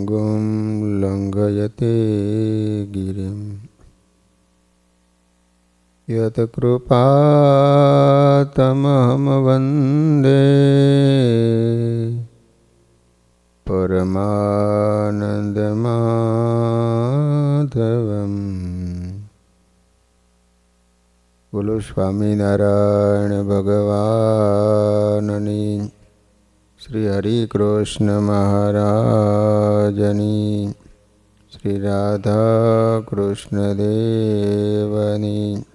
પંગું લંઘયતે ગિરિમ યત્કૃપાતમહં વંદે પરમાનંદમાધવમ. બોલો સ્વામિનારાયણ ભગવાનની, શ્રી હરિકૃષ્ણ મહારાજની, શ્રી રાધા કૃષ્ણ દેવની,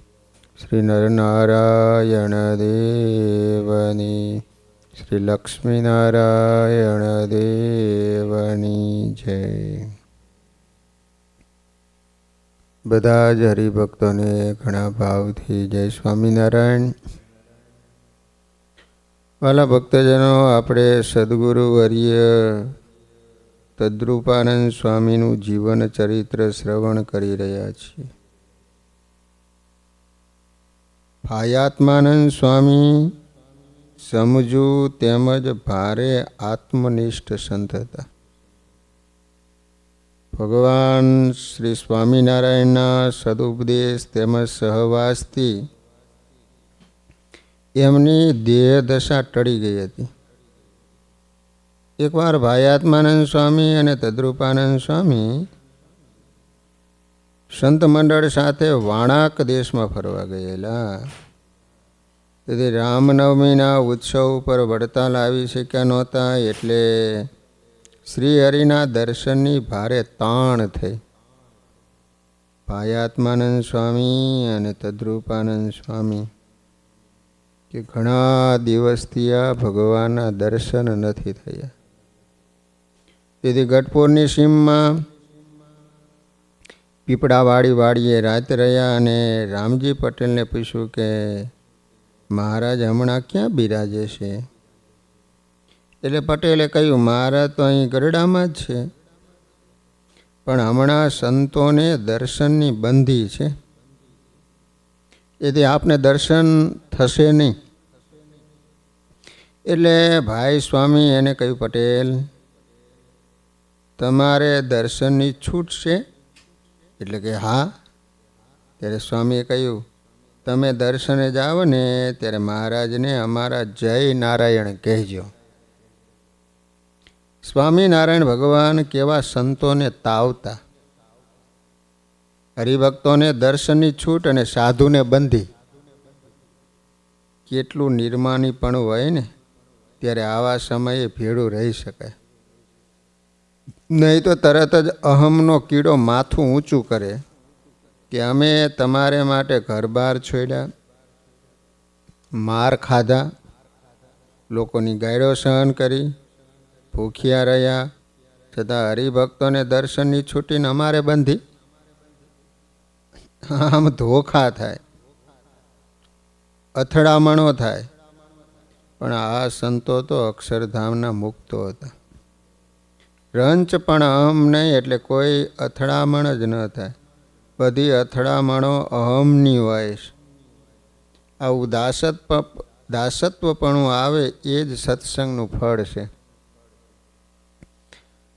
શ્રી નરનારાયણ દેવની, શ્રી લક્ષ્મીનારાયણ દેવની જય. બધા જ હરિભક્તોને ઘણા ભાવથી જય સ્વામિનારાયણ. વાલા ભક્તજનો, આપણે સદગુરુ વર્ય તદ્રૂપાનંદ સ્વામીનું જીવન ચરિત્ર શ્રવણ કરી રહ્યા છીએ. ભાયાત્માનંદ સ્વામી સમજુ તેમજ ભારે આત્મનિષ્ઠ સંત હતા. ભગવાન શ્રી સ્વામિનારાયણના સદુપદેશ તેમજ સહવાસથી એમની દેહ દશા ટળી ગઈ હતી. એકવાર ભાયાત્માનંદ સ્વામી અને તદ્રૂપાનંદ સ્વામી સંત મંડળ સાથે વાણાક દેશમાં ફરવા ગયેલા. તેથી રામનવમીના ઉત્સવ ઉપર વડતાલ આવી શક્યા નહોતા, એટલે શ્રી હરિના દર્શનની ભારે તાણ થઈ. ભાયાત્માનંદ સ્વામી અને તદ્રૂપાનંદ સ્વામી કે ઘણા દિવસથી આ ભગવાનના દર્શન નથી થયા. તેથી ગઢપુરની સીમમાં પીપળાવાળી વાડીએ રાત રહ્યા અને રામજી પટેલને પૂછ્યું કે મહારાજ હમણાં ક્યાં બિરાજે છે? એટલે પટેલે કહ્યું, મહારાજ તો અહીં ગરડામાં જ છે, પણ હમણાં સંતોને દર્શનની બંધી છે, એથી આપને દર્શન થશે નહીં. એટલે ભાઈ સ્વામી એને કહ્યું, પટેલ તમારે દર્શનની છૂટ છે? એટલે કે હા. ત્યારે સ્વામીએ કહ્યું, તમે દર્શને જાઓ ને ત્યારે મહારાજને અમારા જય નારાયણ કહેજો. સ્વામિનારાયણ ભગવાન કેવા સંતોને તાવતા. હરિભક્તોને દર્શનની છૂટ અને સાધુને બંધી. કેટલું નિર્માની પણ હોય ને, ત્યારે આવા સમયે ભેળું રહી શકાય. નહીં તો તરત જ અહમનો કીડો માથું ઊંચું કરે કે અમે તમારે માટે ઘર-બાર છોડ્યા, માર ખાધા, લોકોની ગાળો સહન કરી, ભૂખ્યા રહ્યા, છતાં હરિભક્તોને દર્શનની છૂટીને અમારે બંધી. આમ ધોખા થાય, અથડામણો થાય. પણ આ સંતો તો અક્ષરધામના મુક્તો હતા. રંચ પણ અહમ નહીં, એટલે કોઈ અથડામણ જ ન થાય. બધી અથડામણો અહમની હોય છે. આવું દાસત્વપણું આવે એ જ સત્સંગનું ફળ છે.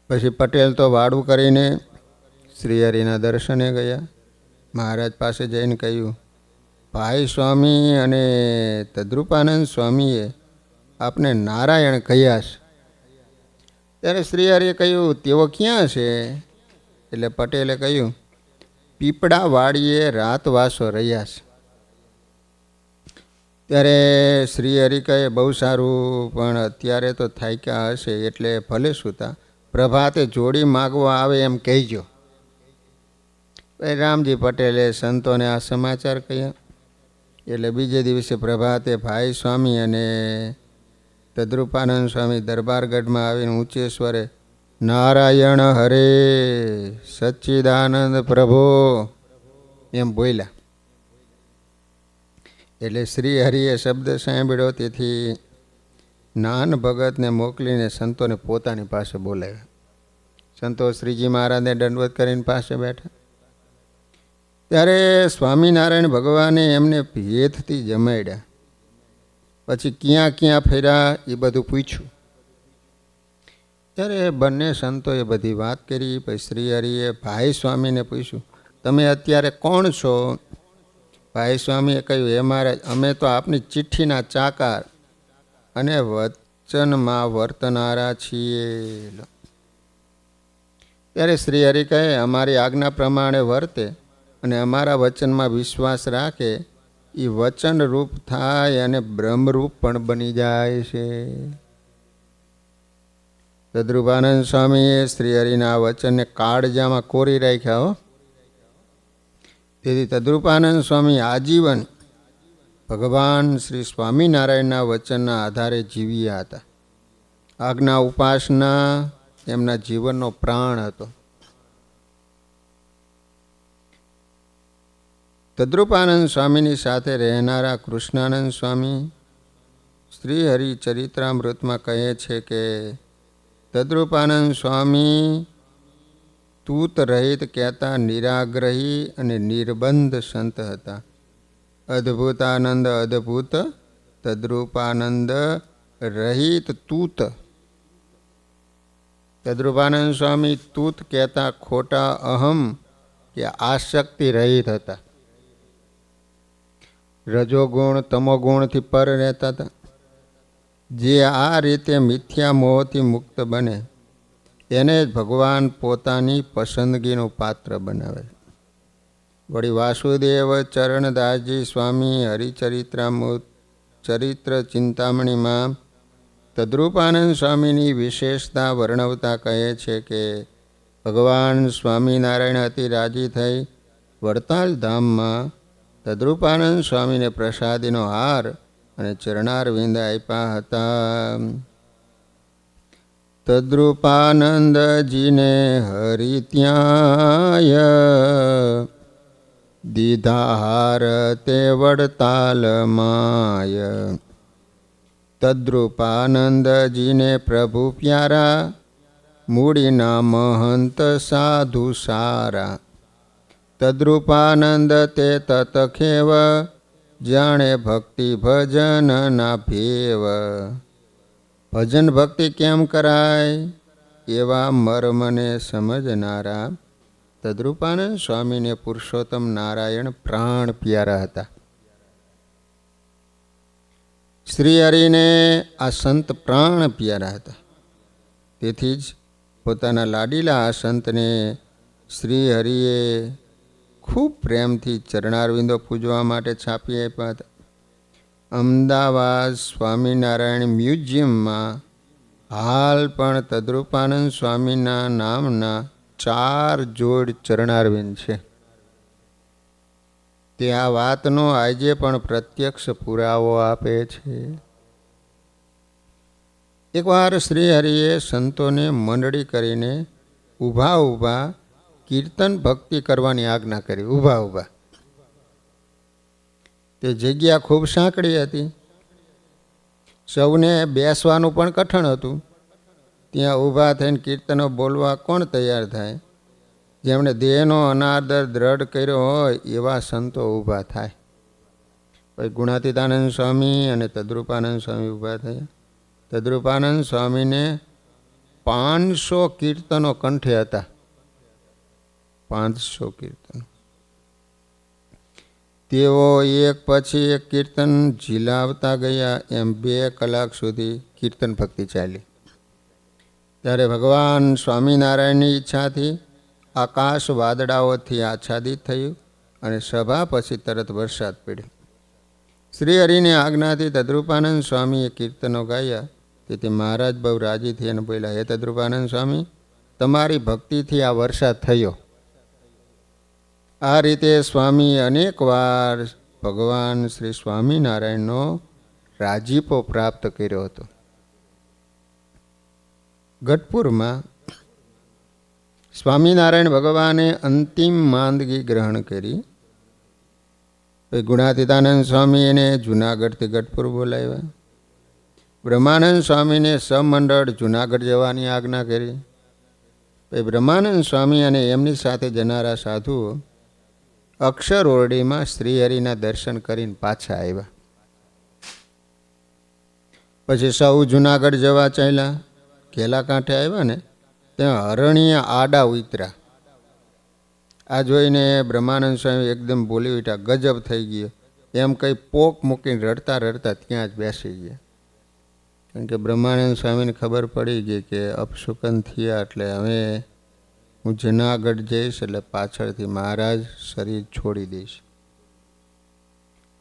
પછી પટેલ તો વાડું કરીને શ્રીહરિના દર્શને ગયા. મહારાજ પાસે જઈને કહ્યું, ભાઈ સ્વામી અને તદ્રૂપાનંદ સ્વામીએ આપને નારાયણ કહ્યા છે. ત્યારે શ્રીહરિએ કહ્યું, તેઓ ક્યાં છે? એટલે પટેલે કહ્યું, પીપળા વાડીએ રાતવાસો રહ્યા છે. ત્યારે શ્રીહરિ કહે, બહુ સારું, પણ અત્યારે તો થાક્યા હશે, એટલે ભલે સૂતા, પ્રભાતે જોડી માગવા આવે એમ કહેજો. રામજી પટેલે સંતોને આ સમાચાર કહ્યા. એટલે બીજે દિવસે પ્રભાતે ભાઈ સ્વામી અને તદ્રૂપાનંદ સ્વામી દરબારગઢમાં આવીને ઊંચે સ્વરે નારાયણ હરે સચ્ચિદાનંદ પ્રભો એમ બોલ્યા. એટલે શ્રી હરિએ શબ્દ સાંભળ્યો, તેથી નાન ભગતને મોકલીને સંતોને પોતાની પાસે બોલાવ્યા. સંતો શ્રીજી મહારાજને દંડવત કરીને પાસે બેઠા. ત્યારે સ્વામિનારાયણ ભગવાને એમને ભેદથી જમાડ્યા. પછી ક્યાં ક્યાં ફર્યા એ બધું પૂછ્યું. ત્યારે બંને સંતોએ બધી વાત કરી. પછી શ્રી હરિએ ભાઈ સ્વામીને પૂછ્યું, તમે અત્યારે કોણ છો? ભાઈ સ્વામીએ કહ્યું, હે મહારાજ, અમે તો આપની ચિઠ્ઠીના ચાકાર અને વચનમાં વર્તનારા છીએ. ત્યારે શ્રી હરિ કહે, અમારી આજ્ઞા પ્રમાણે વર્તે અને અમારા વચનમાં વિશ્વાસ રાખે એ વચન રૂપ થાય અને બ્રહ્મરૂપ પણ બની જાય છે. તદ્રુપાનંદ સ્વામીએ શ્રી હરિના વચનને કાળજામાં કોરી રાખ્યા હો. તેથી તદ્રુપાનંદ સ્વામી આજીવન ભગવાન શ્રી સ્વામિનારાયણના વચનના આધારે જીવ્યા હતા. આજ્ઞા ઉપાસના એમના જીવનનો પ્રાણ હતો. તદ્રુપાનંદ સ્વામીની સાથે રહેનારા કૃષ્ણાનંદ સ્વામી શ્રી હરિ ચરિત્રામૃતમાં કહે છે કે તદ્રુપાનંદ સ્વામી તૂત રહિત કહેતા નિરાગ્રહી અને નિર્બંધ સંત હતા. અદ્ભુતાનંદ અદ્ભુત, તદ્રુપાનંદ રહિત તૂત. તદ્રુપાનંદ સ્વામી તૂત કહેતા ખોટા અહમ કે આસક્તિ રહિત હતા. રજોગુણ તમોગુણથી પર રહેતા હતા. જે આ રીતે મિથ્યા મોહથી મુક્ત બને એને જ ભગવાન પોતાની પસંદગીનું પાત્ર બનાવે. વળી વાસુદેવ ચરણદાસજી સ્વામી ચરિત્ર ચિંતામણીમાં તદ્રુપાનંદ સ્વામીની વિશેષતા વર્ણવતા કહે છે કે ભગવાન સ્વામિનારાયણ અતિ રાજી થઈ વડતાલ ધામમાં તદ્રુપાનંદ સ્વામીને પ્રસાદીનો હાર અને ચરણારવિંદ આપ્યા હતા. તદ્રુપાનંદજીને હરિ ત્યાંય દીધા હાર તે વડતાલ માય. તદ્રુપાનંદજીને પ્રભુ પ્યારા મૂડીના મહંત સાધુ સારા. તદ્રુપાનંદ તે તતખેવ જાણે ભક્તિ ભજનના ભેવ. ભજન ભક્તિ કેમ કરાય એવા મર્મને સમજનારા તદ્રુપાનંદ સ્વામીને પુરુષોત્તમ નારાયણ પ્રાણ પ્યારા હતા. શ્રી હરિને આ સંત પ્રાણ પ્યારા હતા. તેથી જ પોતાના લાડીલા આ સંતને શ્રી હરિએ ખૂબ પ્રેમથી ચરણારવિંદો પૂજવા માટે છાપી આપ્યા હતા. અમદાવાદ સ્વામિનારાયણ મ્યુઝિયમમાં હાલ પણ તદ્રુપાનંદ સ્વામીના નામના 4 જોડ ચરણારવિંદ છે. તે આ વાતનો આજે પણ પ્રત્યક્ષ પુરાવો આપે છે. એકવાર શ્રી હરિએ સંતોને મંડળી કરીને ઊભા ઊભા કીર્તન ભક્તિ કરવાની આજ્ઞા કરી. ઊભા ઊભા. તે જગ્યા ખૂબ સાંકડી હતી. સૌને બેસવાનું પણ કઠણ હતું. ત્યાં ઊભા થઈને કીર્તનો બોલવા કોણ તૈયાર થાય? જેમણે દેહનો અનાદર દ્રઢ કર્યો હોય એવા સંતો ઊભા થાય. પછી ગુણાતીતાનંદ સ્વામી અને તદ્રુપાનંદ સ્વામી ઊભા થયા. તદ્રુપાનંદ સ્વામીને 500 કીર્તનો કંઠે હતા. 500 કીર્તનો. તેઓ એક પછી એક કીર્તન ઝીલાવતા ગયા. એમ 2 કલાક સુધી કીર્તન ભક્તિ ચાલી. ત્યારે ભગવાન સ્વામિનારાયણની ઈચ્છાથી આકાશ વાદળાઓથી આચ્છાદિત થયું અને સભા પછી તરત વરસાદ પડ્યો. શ્રી હરિની આજ્ઞાથી તદ્રુપાનંદ સ્વામીએ કીર્તનો ગાયા. તેથી મહારાજ બહુ રાજી થઈને બોલ્યા, હે તદ્રુપાનંદ સ્વામી, તમારી ભક્તિથી આ વરસાદ થયો. આ રીતે સ્વામી અનેક વાર ભગવાન શ્રી સ્વામિનારાયણનો રાજીપો પ્રાપ્ત કર્યો હતો. ગઢપુરમાં સ્વામિનારાયણ ભગવાને અંતિમ માંદગી ગ્રહણ કરી. ગુણાતીતાનંદ સ્વામી એને જુનાગઢથી ગઢપુર બોલાવ્યા. બ્રહ્માનંદ સ્વામીને સમંડળ જુનાગઢ જવાની આજ્ઞા કરી. બ્રહ્માનંદ સ્વામી અને એમની સાથે જનારા સાધુઓ અક્ષર ઓરડીમાં શ્રીહરિના દર્શન કરીને પાછા આવ્યા. પછી સૌ જુનાગઢ જવા ચાલ્યા. ઘેલા કાંઠે આવ્યા ને ત્યાં હરણીય આડા ઉતર્યા. આ જોઈને બ્રહ્માનંદ સ્વામી એકદમ બોલી ઉઠ્યા, ગજબ થઈ ગયો. એમ કંઈ પોક મૂકીને રડતા રડતા ત્યાં જ બેસી ગયા. કારણ કે બ્રહ્માનંદ સ્વામીને ખબર પડી ગઈ કે અપશુકન થયા, એટલે હવે હું જુનાગઢ જઈશ, એટલે પાછળથી મહારાજ શરીર છોડી દઈશ.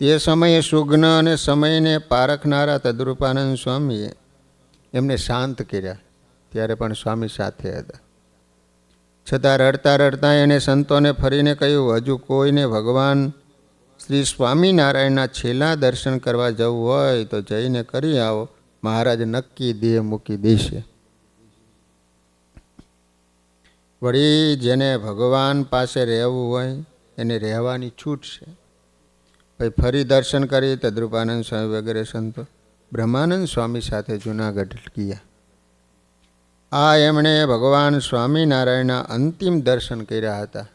તે સમયે સુગ્ન અને સમયને પારખનારા તદ્રુપાનંદ સ્વામીએ એમને શાંત કર્યા. ત્યારે પણ સ્વામી સાથે હતા. છતાં રડતા રડતા એને સંતોને ફરીને કહ્યું, હજુ કોઈને ભગવાન શ્રી સ્વામિનારાયણના છેલ્લા દર્શન કરવા જવું હોય તો જઈને કરી આવો, મહારાજ નક્કી દેહ મૂકી દેશે. વળી જેને ભગવાન પાસે રહેવું હોય એને રહેવાની છૂટ છે. પછી ફરી દર્શન કરી તદ્રુપાનંદ સ્વામી વગેરે સંતો બ્રહ્માનંદ સ્વામી સાથે જુનાગઢ ગયા. આ એમણે ભગવાન સ્વામિનારાયણના અંતિમ દર્શન કર્યા હતા.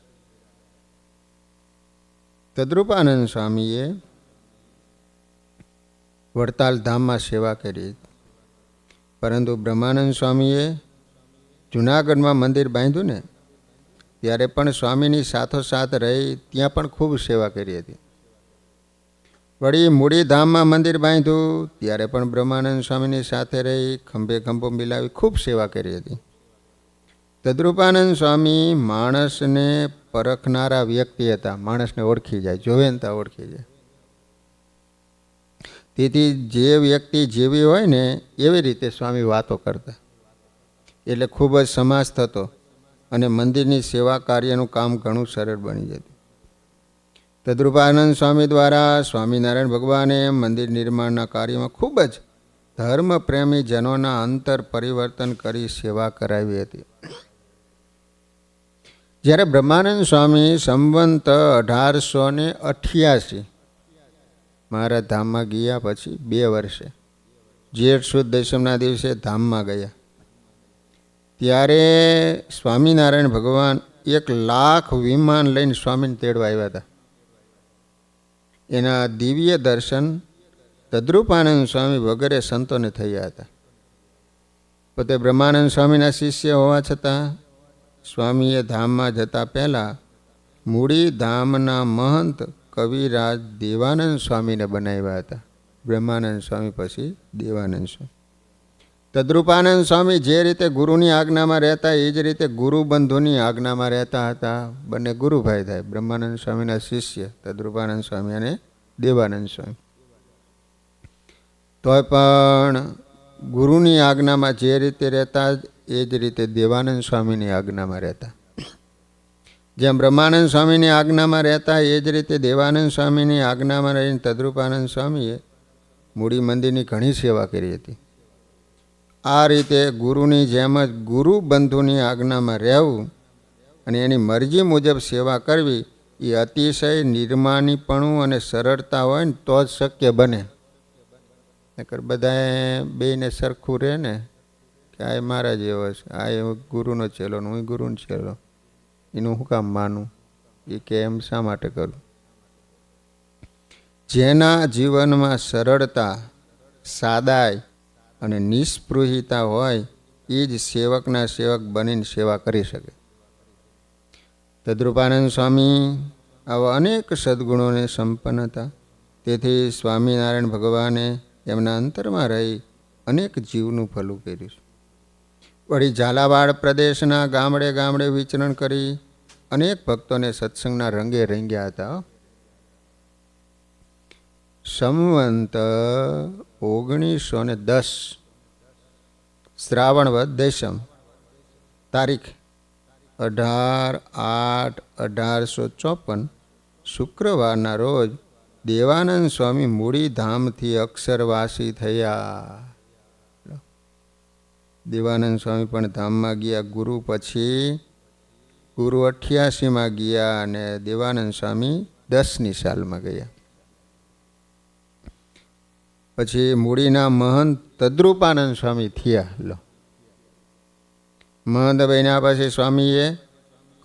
તદ્રુપાનંદ સ્વામીએ વડતાલ ધામમાં સેવા કરી, પરંતુ બ્રહ્માનંદ સ્વામીએ જુનાગઢમાં મંદિર બાંધ્યું ને ત્યારે પણ સ્વામીની સાથોસાથ રહી ત્યાં પણ ખૂબ સેવા કરી હતી. વળી મૂડી ધામમાં મંદિર બાંધ્યું ત્યારે પણ બ્રહ્માનંદ સ્વામીની સાથે રહી ખંભે ખંભો મિલાવી ખૂબ સેવા કરી હતી. તદ્રુપાનંદ સ્વામી માણસને પરખનારા વ્યક્તિ હતા. માણસને ઓળખી જાય, જોવે ને ત્યાં ઓળખી જાય. તેથી જે વ્યક્તિ જેવી હોય ને એવી રીતે સ્વામી વાતો કરતા, એટલે ખૂબ જ સમાસ થતો અને મંદિરની સેવા કાર્યનું કામ ઘણું સરળ બની જતું. તદ્રુપાનંદ સ્વામી દ્વારા સ્વામિનારાયણ ભગવાને મંદિર નિર્માણના કાર્યમાં ખૂબ જ ધર્મપ્રેમી જનોના અંતર પરિવર્તન કરી સેવા કરાવી હતી. જ્યારે બ્રહ્માનંદ સ્વામી સંવંત 1888 મારા ધામમાં ગયા પછી 2 વર્ષે જેઠ સુદ દશમના દિવસે ધામમાં ગયા, ત્યારે સ્વામિનારાયણ ભગવાન 1,00,000 વિમાન લઈને સ્વામીને તેડવા આવ્યા હતા. એના દિવ્ય દર્શન તદ્રુપાનંદ સ્વામી વગેરે સંતોને થયા હતા. પોતે બ્રહ્માનંદ સ્વામીના શિષ્ય હોવા છતાં સ્વામીએ ધામમાં જતા પહેલાં મૂડી ધામના મહંત કવિરાજ દેવાનંદ સ્વામીને બનાવ્યા હતા. બ્રહ્માનંદ સ્વામી પછી દેવાનંદ સ્વામી. તદ્રુપાનંદ સ્વામી જે રીતે ગુરુની આજ્ઞામાં રહેતા એ જ રીતે ગુરુ બંધુની આજ્ઞામાં રહેતા હતા. બંને ગુરુભાઈ થાય. બ્રહ્માનંદ સ્વામીના શિષ્ય તદ્રુપાનંદ સ્વામી અને દેવાનંદ સ્વામી. તોય પણ ગુરુની આજ્ઞામાં જે રીતે રહેતા એ જ રીતે દેવાનંદ સ્વામીની આજ્ઞામાં રહેતા. જેમ બ્રહ્માનંદ સ્વામીની આજ્ઞામાં રહેતા એ જ રીતે દેવાનંદ સ્વામીની આજ્ઞામાં રહીને તદ્રુપાનંદ સ્વામીએ મૂડી મંદિરની ઘણી સેવા કરી હતી. આ રીતે ગુરુની જેમ જ ગુરુ બંધુની આજ્ઞામાં રહેવું અને એની મરજી મુજબ સેવા કરવી એ અતિશય નિર્માનીપણું અને સરળતા હોય ને તો જ શક્ય બને. નકર બધાએ બેયને સરખું રહે ને કે આ મારા જેવો છે, આ ગુરુનો ચેલો ને હું ગુરુનો ચેલો, એનું શું કામ માનું, એ કે એમ શા માટે કરું. જેના જીવનમાં સરળતા, સાદાઈ અને નિસ્પૃહિતા હોય એ જ સેવકના સેવક બનીને સેવા કરી શકે. તદ્રુપાનંદ સ્વામી આવા અનેક સદ્ગુણોને સંપન્ન હતા. તેથી સ્વામિનારાયણ ભગવાને એમના અંતરમાં રહી અનેક જીવનું ભલું કર્યું. વળી ઝાલાવાડ પ્રદેશના ગામડે ગામડે વિચરણ કરી અનેક ભક્તોને સત્સંગના રંગે રંગ્યા હતા. સંવંત 1910 શ્રાવણ વદ દશમ તારીખ 18/8/1854 શુક્રવારના રોજ દેવાનંદ સ્વામી મૂડી ધામથી અક્ષરવાસી થયા. દેવાનંદ સ્વામી પણ ધામમાં ગયા. ગુરુ પછી ગુરુ 88માં ગયા અને દેવાનંદ સ્વામી 10ની સાલમાં ગયા. પછી મૂડીના મહંત તદ્રુપાનંદ સ્વામી થયા. મહંત બન્યા પછી સ્વામીએ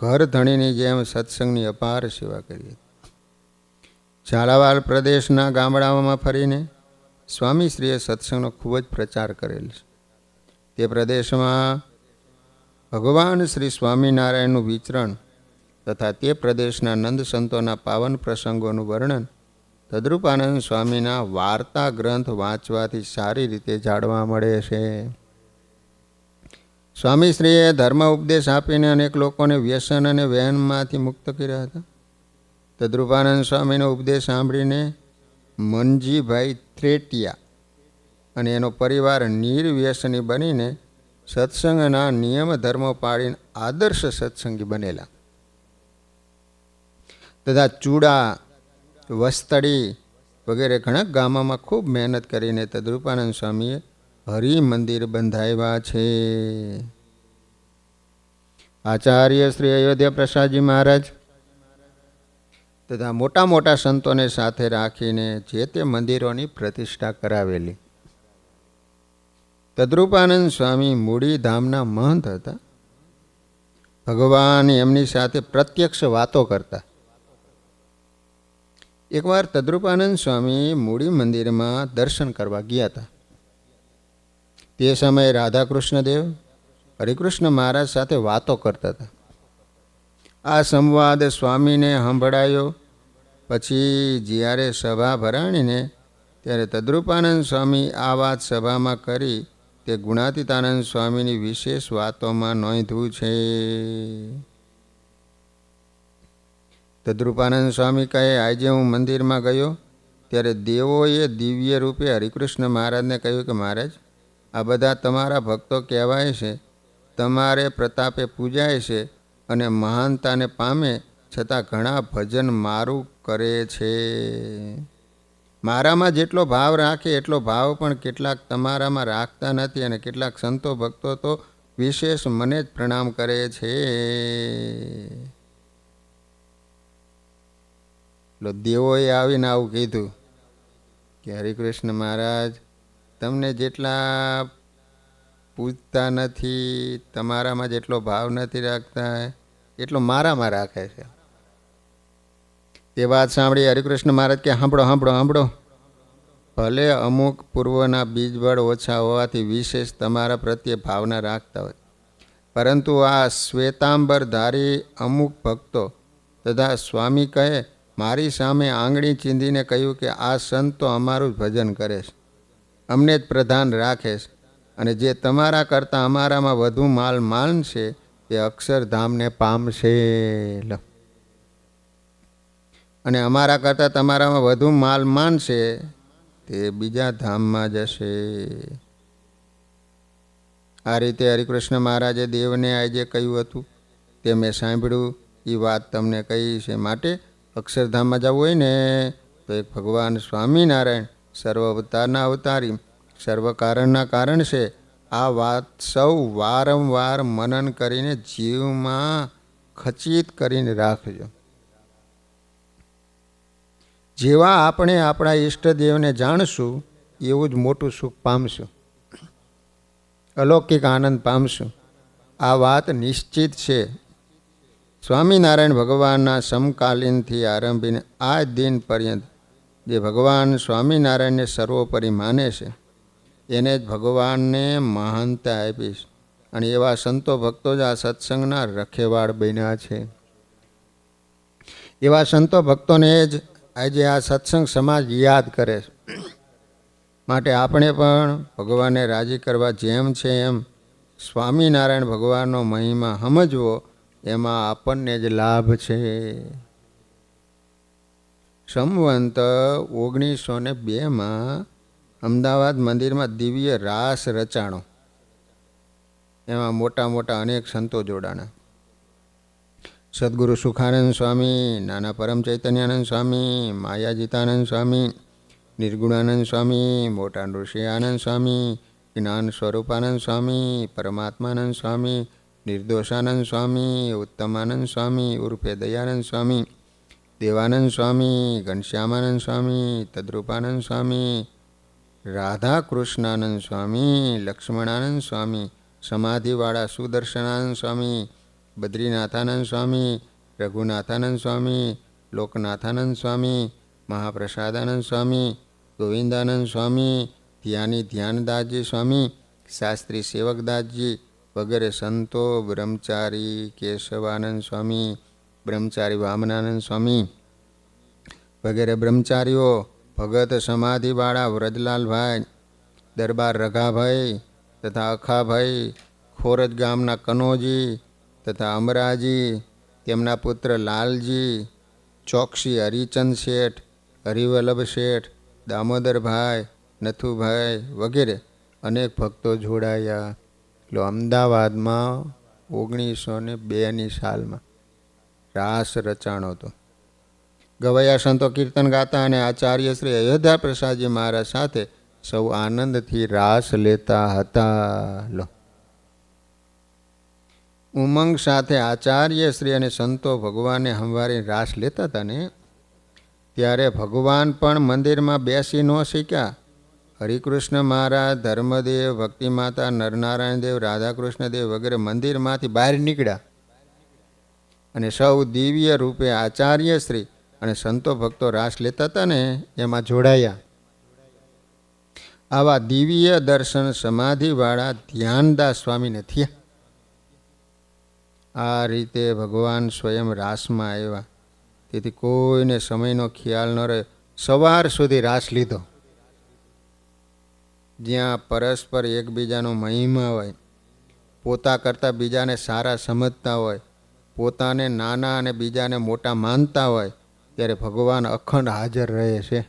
ઘર ધણીની જેમ સત્સંગની અપાર સેવા કરી. ઝાલાવાડ પ્રદેશના ગામડાઓમાં ફરીને સ્વામીશ્રીએ સત્સંગનો ખૂબ જ પ્રચાર કરેલ છે. તે પ્રદેશમાં ભગવાન શ્રી સ્વામિનારાયણનું વિચરણ તથા તે પ્રદેશના નંદ સંતોના પાવન પ્રસંગોનું વર્ણન તદ્રુપાનંદ સ્વામીના વાર્તા ગ્રંથ વાંચવાથી સારી રીતે જાણવા મળે છે. સ્વામીશ્રીએ ધર્મ ઉપદેશ આપીને અનેક લોકોને વ્યસન અને વહેનમાંથી મુક્ત કર્યા હતા. તદ્રુપાનંદ સ્વામીનો ઉપદેશ સાંભળીને મનજીભાઈ થ્રેટિયા અને એનો પરિવાર નિર્વ્યસની બનીને સત્સંગના નિયમ ધર્મો પાળીને આદર્શ સત્સંગી બનેલા તથા ચૂડા, વસ્તડી વગેરે ઘણા ગામોમાં ખૂબ મહેનત કરીને તદ્રુપાનંદ સ્વામીએ હરિમંદિર બંધાવ્યા છે. આચાર્ય શ્રી અયોધ્યા પ્રસાદજી મહારાજ તથા મોટા મોટા સંતોને સાથે રાખીને જે તે મંદિરોની પ્રતિષ્ઠા કરાવેલી. તદ્રુપાનંદ સ્વામી મૂળી ધામના મહંત હતા. ભગવાન એમની સાથે પ્રત્યક્ષ વાતો કરતા. એકવાર તદ્રુપાનંદ સ્વામી મૂળી મંદિરમાં દર્શન કરવા ગયા હતા. તે સમયે રાધાકૃષ્ણદેવ હરિકૃષ્ણ મહારાજ સાથે વાતો કરતા હતા. આ સંવાદ સ્વામીને સાંભળાયો. પછી જ્યારે સભા ભરાણીને ત્યારે તદ્રુપાનંદ સ્વામી આ વાત સભામાં કરી તે ગુણાતીતાનંદ સ્વામીની વિશેષ વાતોમાં નોંધ્યું છે. તદ્રુપાનંદ સ્વામી કહે, આજે હું મંદિરમાં ગયો ત્યારે દેવોએ દિવ્ય રૂપે હરિકૃષ્ણ મહારાજને કહ્યું કે મહારાજ, આ બધા તમારા ભક્તો કહેવાય છે, તમારે પ્રતાપે પૂજાય છે અને મહાનતાને પામે છતાં ઘણા ભજન મારું કરે છે. મારામાં જેટલો ભાવ રાખે એટલો ભાવ પણ કેટલાક તમારામાં રાખતા નથી અને કેટલાક સંતો ભક્તો તો વિશેષ મને જ પ્રણામ કરે છે. દેવોએ આવીને આવું કીધું કે હરિકૃષ્ણ મહારાજ, તમને જેટલા પૂજતા નથી, તમારામાં જેટલો ભાવ નથી રાખતા એટલો મારામાં રાખે છે. તે વાત સાંભળી હરિકૃષ્ણ મહારાજ કે સાંભળો સાંભળો સાંભળો, ભલે અમુક પૂર્વના બીજબળ ઓછા હોવાથી વિશેષ તમારા પ્રત્યે ભાવના રાખતા હોય, પરંતુ આ શ્વેતાંબરધારી અમુક ભક્તો તથા સ્વામી કહે મારી સામે આંગળી ચીંધીને કહ્યું કે આ સંત તો અમારું જ ભજન કરે છે, અમને જ પ્રધાન રાખે છે અને જે તમારા કરતાં અમારામાં વધુ માલ માનશે તે અક્ષરધામને પામશે અને અમારા કરતાં તમારામાં વધુ માલ માનશે તે બીજા ધામમાં જશે. આ રીતે હરિકૃષ્ણ મહારાજે દેવને આજે કહ્યું હતું તે મેં સાંભળ્યું, એ વાત તમને કહી છે. માટે અક્ષરધામમાં જવું હોય ને તો એક ભગવાન સ્વામિનારાયણ સર્વ અવતારના અવતારી, સર્વ કારણના કારણ છે. આ વાત સૌ વારંવાર મનન કરીને જીવમાં ખચિત કરીને રાખજો. જેવા આપણે આપણા ઈષ્ટદેવને જાણશું એવું જ મોટું સુખ પામશું, અલૌકિક આનંદ પામશું. આ વાત નિશ્ચિત છે. સ્વામિનારાયણ ભગવાનના સમકાલીનથી આરંભીને આ દિન પર્યંત જે ભગવાન સ્વામિનારાયણને સર્વોપરી માને છે એને જ ભગવાનને મહાનતા આપીશ અને એવા સંતો ભક્તો જ આ સત્સંગના રખેવાળ બન્યા છે. એવા સંતો ભક્તોને જ આજે આ સત્સંગ સમાજ યાદ કરે છે. માટે આપણે પણ ભગવાનને રાજી કરવા જેમ છે એમ સ્વામિનારાયણ ભગવાનનો મહિમા સમજવો, એમાં આપણને જ લાભ છે. સંવંત 1902માં અમદાવાદ મંદિરમાં દિવ્ય રાસ રચાણો. એમાં મોટા મોટા અનેક સંતો જોડાણા. સદગુરુ સુખાનંદ સ્વામી, નાના પરમ ચૈતન્યાનંદ સ્વામી, માયાજીતાનંદ સ્વામી, નિર્ગુણાનંદ સ્વામી, મોટા ઋષિ આનંદ સ્વામી, જ્ઞાન સ્વરૂપાનંદ સ્વામી, પરમાત્માનંદ સ્વામી, નિર્દોષાનંદ સ્વામી, ઉત્તમાનંદ સ્વામી ઉર્ફે દયાનંદ સ્વામી, દેવાનંદ સ્વામી, ઘનશ્યામાનંદ સ્વામી, તદ્રુપાનંદ સ્વામી, રાધાકૃષ્ણાનંદ સ્વામી, લક્ષ્મણાનંદ સ્વામી, સમાધિવાળા સુદર્શનાનંદ સ્વામી, બદ્રીનાથાનંદ સ્વામી, રઘુનાથાનંદ સ્વામી, લોકનાથાનંદ સ્વામી, મહાપ્રસાદાનંદ સ્વામી, ગોવિંદાનંદ સ્વામી, ધ્યાની ધ્યાનદાસજી સ્વામી, શાસ્ત્રી સેવકદાસજી વગેરે સંતો, બ્રહ્મચારી કેશવાનંદ સ્વામી, બ્રહ્મચારી વામનાનંદ સ્વામી વગેરે બ્રહ્મચારીઓ, ભગત સમાધિવાળા વ્રજલાલભાઈ, દરબાર રઘાભાઈ તથા અખાભાઈ, ખોરજ ગામના કનોજી તથા અમરાજી, તેમના પુત્ર લાલજી, ચોકસી હરિચંદ શેઠ, હરિવલ્લભ શેઠ, દામોદરભાઈ, નથુભાઈ વગેરે અનેક ભક્તો જોડાયા. અમદાવાદમાં 1902ની સાલમાં રાસ રચાણો હતો. ગવૈયા સંતો કીર્તન ગાતા અને આચાર્ય શ્રી અયોધ્યા પ્રસાદજી મહારાજ સાથે સૌ આનંદથી રાસ લેતા હતા. ઉમંગ સાથે આચાર્ય શ્રી અને સંતો ભગવાનને હંવારી રાસ લેતા હતા ને ત્યારે ભગવાન પણ મંદિરમાં બેસી ન શીખ્યા. હરિકૃષ્ણ મહારાજ, ધર્મદેવ, ભક્તિમાતા, નરનારાયણદેવ, રાધાકૃષ્ણદેવ વગેરે મંદિરમાંથી બહાર નીકળ્યા અને સૌ દિવ્ય રૂપે આચાર્ય શ્રી અને સંતો ભક્તો રાસ લેતા હતા ને એમાં જોડાયા. આવા દિવ્ય દર્શન સમાધિવાળા ધ્યાનદાસ સ્વામીને થયા. આ રીતે ભગવાન સ્વયં રાસમાં આવ્યા. તેથી કોઈને સમયનો ખ્યાલ ન રહ્યો. સવાર સુધી રાસ લીધો. જ્યાં પરસ્પર એકબીજાનો મહિમા હોય, પોતા કરતાં બીજાને સારા સમજતા હોય, પોતાને નાના અને બીજાને મોટા માનતા હોય, ત્યારે ભગવાન અખંડ હાજર રહે છે.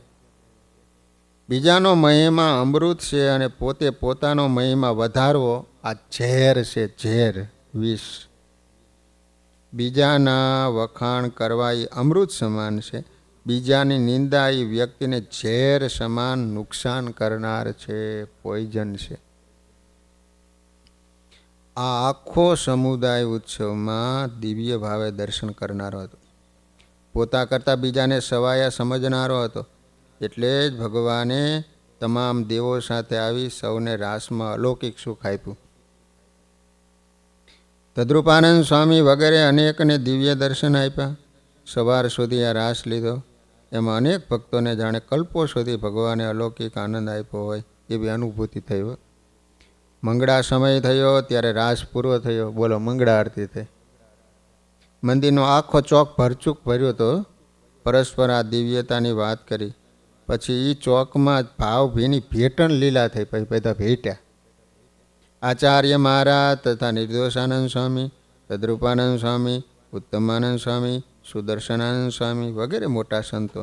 બીજાનો મહિમા અમૃત છે અને પોતે પોતાનો મહિમા વધારવો આ ઝેર છે, ઝેર, વિષ. બીજાના વખાણ કરવા એ અમૃત સમાન છે, બીજાની નિંદા એ વ્યક્તિને ઝેર સમાન નુકસાન કરનાર છે, પોઈઝન છે. આ આખો સમુદાય ઉત્સવમાં દિવ્ય ભાવે દર્શન કરનારો હતો. પોતા કરતાં બીજાને સવાયા સમજનારો હતો. એટલે જ ભગવાને તમામ દેવો સાથે આવી સૌને રાસમાં અલૌકિક સુખ આપ્યું. તદ્રુપાનંદ સ્વામી વગેરે અનેકને દિવ્ય દર્શન આપ્યા. સવાર સુધી આ રાસ લીધો. એમાં અનેક ભક્તોને જાણે કલ્પો સુધી ભગવાને અલૌકિક આનંદ આપ્યો હોય એવી અનુભૂતિ થઈ. મંગળા સમય થયો ત્યારે રાસ પૂરો થયો. બોલો, મંગળા આરતી થઈ. મંદિરનો આખો ચોક ભરચૂક ભર્યો તો પરસ્પર આ દિવ્યતાની વાત કરી. પછી એ ચોકમાં ભાવભીની ભેટણ લીલા થઈ. પછી બધા ભેટ્યા. આચાર્ય મહારાજ તથા નિર્દોષાનંદ સ્વામી, તદ્રુપાનંદ સ્વામી, ઉત્તમાનંદ સ્વામી, સુદર્શનાનંદ સ્વામી વગેરે મોટા સંતો,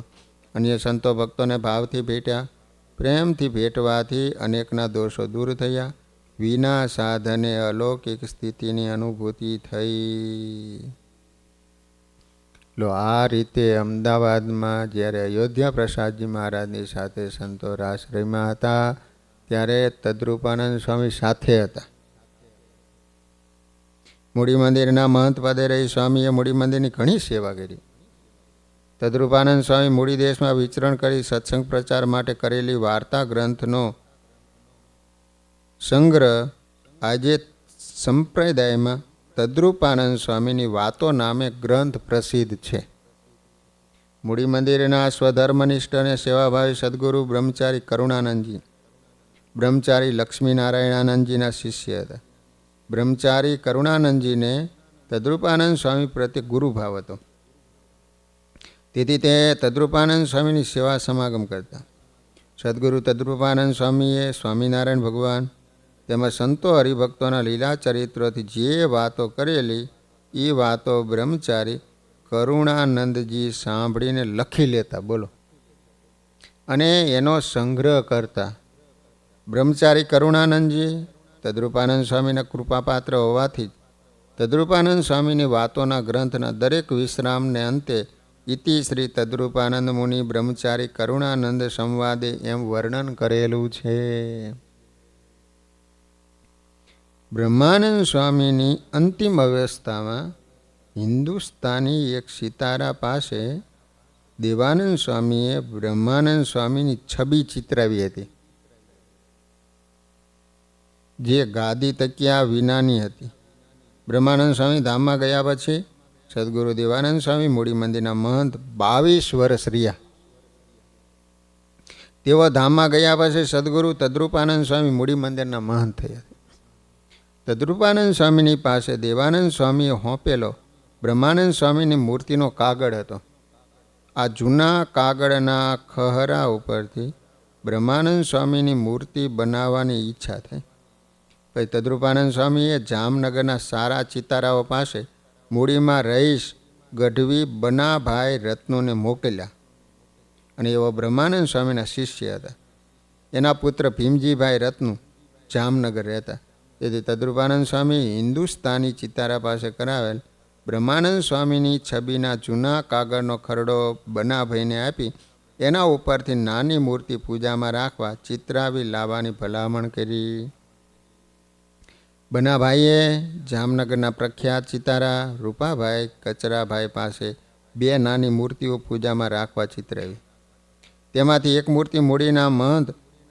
અન્ય સંતો ભક્તોને ભાવથી ભેટ્યા. પ્રેમથી ભેટવાથી અનેકના દોષો દૂર થયા. વિના સાધને અલૌકિક સ્થિતિની અનુભૂતિ થઈ. આ રીતે અમદાવાદમાં જ્યારે અયોધ્યા પ્રસાદજી મહારાજની સાથે સંતો રાસ રમ્યા હતા ત્યારે તદ્રુપાનંદ સ્વામી સાથે હતા. મૂડી મંદિરના મહંત પદે રહી સ્વામીએ મૂડી મંદિરની ઘણી સેવા કરી. તદ્રુપાનંદ સ્વામી મૂડી દેશમાં વિચરણ કરી સત્સંગ પ્રચાર માટે કરેલી વાર્તા ગ્રંથનો સંગ્રહ આજે સંપ્રદાયમાં તદ્રુપાનંદ સ્વામીની વાતો નામે ગ્રંથ પ્રસિદ્ધ છે. મૂડી મંદિરના સ્વધર્મનિષ્ઠ અને સેવાભાવી સદગુરુ બ્રહ્મચારી કરુણાનંદજી બ્રહ્મચારી લક્ષ્મીનારાયણાનંદજીના શિષ્ય હતા. બ્રહ્મચારી કરુણાનંદજીને તદ્રુપાનંદ સ્વામી પ્રત્યે ગુરુભાવ હતો. તેથી તે તદ્રુપાનંદ સ્વામીની સેવા સમાગમ કરતા. સદગુરુ તદ્રુપાનંદ સ્વામીએ સ્વામિનારાયણ ભગવાન તેમજ સંતો હરિભક્તોના લીલા ચરિત્રોથી જે વાતો કરેલી એ વાતો બ્રહ્મચારી કરુણાનંદજી સાંભળીને લખી લેતા. બોલો, અને એનો સંગ્રહ કરતા. બ્રહ્મચારી કરુણાનંદજી તદ્રુપાનંદ સ્વામીના કૃપાપાત્ર હોવાથી તદ્રુપાનંદ સ્વામીની વાતોના ગ્રંથના દરેક વિશ્રામને અંતે ઇતિ શ્રી તદ્રુપાનંદ મુનિ બ્રહ્મચારી કરુણાનંદ સંવાદે એમ વર્ણન કરેલું છે. બ્રહ્માનંદ સ્વામીની અંતિમ અવસ્થામાં હિન્દુસ્તાની એક સિતારા પાસે દેવાનંદ સ્વામીએ બ્રહ્માનંદ સ્વામીની છબી ચિતરાવી હતી, જે ગાદી તકિયા વિનાની હતી. બ્રહ્માનંદ સ્વામી ધામમાં ગયા પછી સદગુરુ દેવાનંદ સ્વામી મૂડી મંદિરના મહંત 22 વર્ષ રહ્યા. તેઓ ધામમાં ગયા પછી સદગુરુ તદ્રુપાનંદ સ્વામી મૂડી મંદિરના મહંત થયા. તદ્રુપાનંદ સ્વામીની પાસે દેવાનંદ સ્વામીએ હોંપેલો બ્રહ્માનંદ સ્વામીની મૂર્તિનો કાગળ હતો. આ જૂના કાગળના ખહરા ઉપરથી બ્રહ્માનંદ સ્વામીની મૂર્તિ બનાવવાની ઈચ્છા થઈ. પછી તદ્રુપાનંદ સ્વામીએ જામનગરના સારા ચિતારાઓ પાસે મૂડીમાં રહીશ ગઢવી બનાભાઈ રત્નોને મોકલ્યા. અને એવો બ્રહ્માનંદ સ્વામીના શિષ્ય હતા. એના પુત્ર ભીમજીભાઈ રત્નુ જામનગર રહેતા. તેથી તદ્રુપાનંદ સ્વામી હિન્દુસ્તાની ચિતારા પાસે કરાવેલ બ્રહ્માનંદ સ્વામીની છબીના જૂના કાગળનો ખરડો બનાભાઈને આપી એના ઉપરથી નાની મૂર્તિ પૂજામાં રાખવા ચિતરાવી લાવવાની ભલામણ કરી. બનાભાઈએ જામનગરના પ્રખ્યાત ચિતારા રૂપાભાઈ કચરાભાઈ પાસે 2 નાની મૂર્તિઓ પૂજામાં રાખવા ચિતરાવી. તેમાંથી એક મૂર્તિ મૂડીના મહંત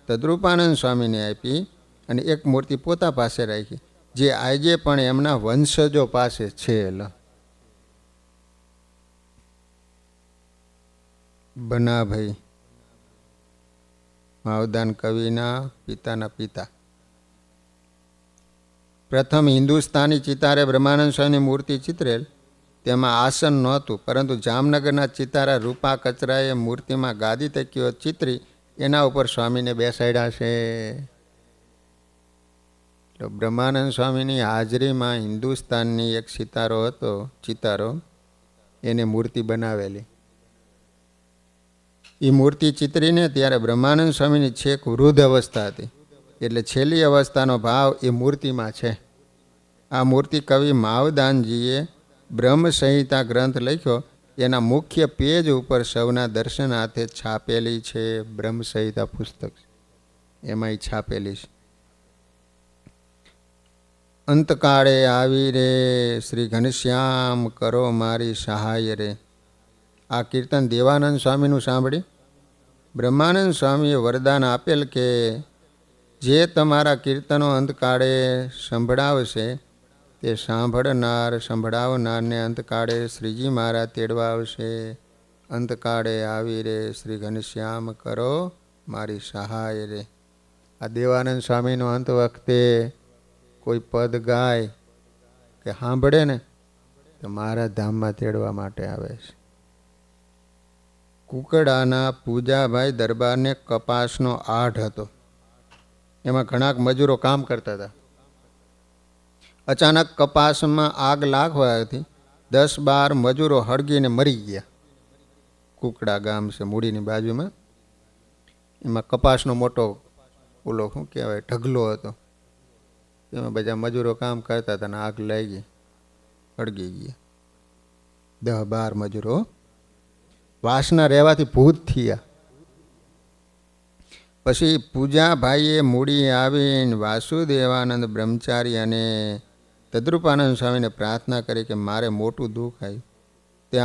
તદ્રુપાનંદ સ્વામીને આપી અને એક મૂર્તિ પોતા પાસે રાખી, જે આજે પણ એમના વંશજો પાસે છે. બનાભાઈ માવદાન કવિના પિતાના પિતા. પ્રથમ હિન્દુસ્તાની ચિતારે બ્રહ્માનંદ સ્વામીની મૂર્તિ ચિતરેલ. તેમાં આસન નહોતું, પરંતુ જામનગરના ચિતારા રૂપા કચરાએ મૂર્તિમાં ગાદી તકીઓ ચિતરી એના ઉપર સ્વામીને બેસાડ્યા છે. બ્રહ્માનંદ સ્વામીની હાજરીમાં હિન્દુસ્તાનની એક ચિતારો એને મૂર્તિ બનાવેલી. એ મૂર્તિ ચિતરીને ત્યારે બ્રહ્માનંદ સ્વામીની છેક વૃદ્ધ અવસ્થા હતી, એટલે છેલ્લી અવસ્થાનો ભાવ એ મૂર્તિમાં છે. આ મૂર્તિ કવિ માવદાનજીએ બ્રહ્મ સંહિતા ગ્રંથ લખ્યો એના મુખ્ય પેજ ઉપર સૌના દર્શનાર્થે છાપેલી છે. બ્રહ્મ સંહિતા પુસ્તક એમાં છાપેલી છે. અંતકાળે આવી રે શ્રી ઘનશ્યામ કરો મારી સહાય રે. આ કીર્તન દેવાનંદ સ્વામીનું સાંભળી બ્રહ્માનંદ સ્વામીએ વરદાન આપેલ કે જે તમારા કીર્તનો અંતકાળે સંભળાવશે તે સંભળાવનારને અંતકાળે શ્રીજી મહારાજ તેડવા આવશે. અંતકાળે આવી રે શ્રી ઘનશ્યામ કરો મારી સહાય રે. આ દેવાનંદ સ્વામીનો અંત વખતે કોઈ પદ ગાય કે સાંભળે ને તો મારા ધામમાં તેડવા માટે આવે છે. કુકડાના પૂજાભાઈ દરબારને કપાસનો આઢ હતો. એમાં ઘણા મજૂરો કામ કરતા હતા. અચાનક કપાસમાં આગ લાગવાથી 10-12 મજૂરો હળગીને મરી ગયા. કુકડા ગામ છે મૂડીની બાજુમાં. એમાં કપાસનો મોટો ઓલો શું કહેવાય ઢગલો હતો. એમાં બધા મજૂરો કામ કરતા હતા ને આગ લાગી, હળગી ગયા 10-12 મજૂરો. વાસના રહેવાથી ભૂત થયા. પછી પૂજાભાઈએ મૂડી આવીને વાસુદેવાનંદ બ્રહ્મચારી અને તદ્રુપાનંદ સ્વામીને પ્રાર્થના કરી કે મારે મોટું દુઃખ આવ્યું,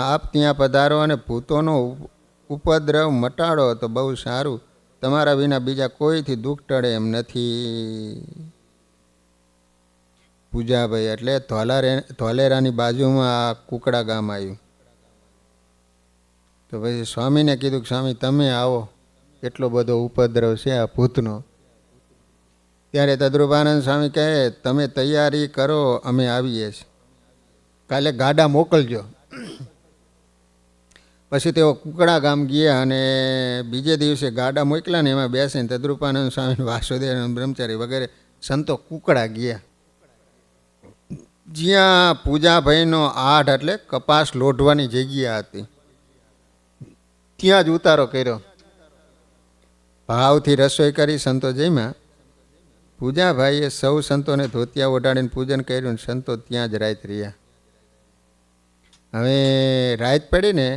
આપ ત્યાં પધારો અને ભૂતોનો ઉપદ્રવ મટાડો તો બહુ સારું. તમારા વિના બીજા કોઈથી દુઃખ ટળે એમ નથી. પૂજાભાઈ એટલે ધોલેરાની બાજુમાં આ કુકડા ગામ આવ્યું. તો પછી સ્વામીને કીધું કે સ્વામી તમે આવો, એટલો બધો ઉપદ્રવ છે આ ભૂતનો. ત્યારે તદ્રુપાનંદ સ્વામી કહે તમે તૈયારી કરો, અમે આવીએ છીએ, કાલે ગાડા મોકલજો. પછી તેઓ કુકડા ગામ ગયા અને બીજે દિવસે ગાડા મોકલ્યા ને એમાં બેસીને તદ્રુપાનંદ સ્વામી, વાસુદેવાનંદ બ્રહ્મચારી વગેરે સંતો કુકડા ગયા. જ્યાં પૂજાભાઈનો આઢ એટલે કપાસ લોઢવાની જગ્યા હતી ત્યાં જ ઉતારો કર્યો. ભાવથી રસોઈ કરી સંતો જમ્યા. પૂજાભાઈએ સૌ સંતોને ધોતિયા ઓઢાડીને પૂજન કર્યું. સંતો ત્યાં જ રાત રહ્યા. હવે રાત પડીને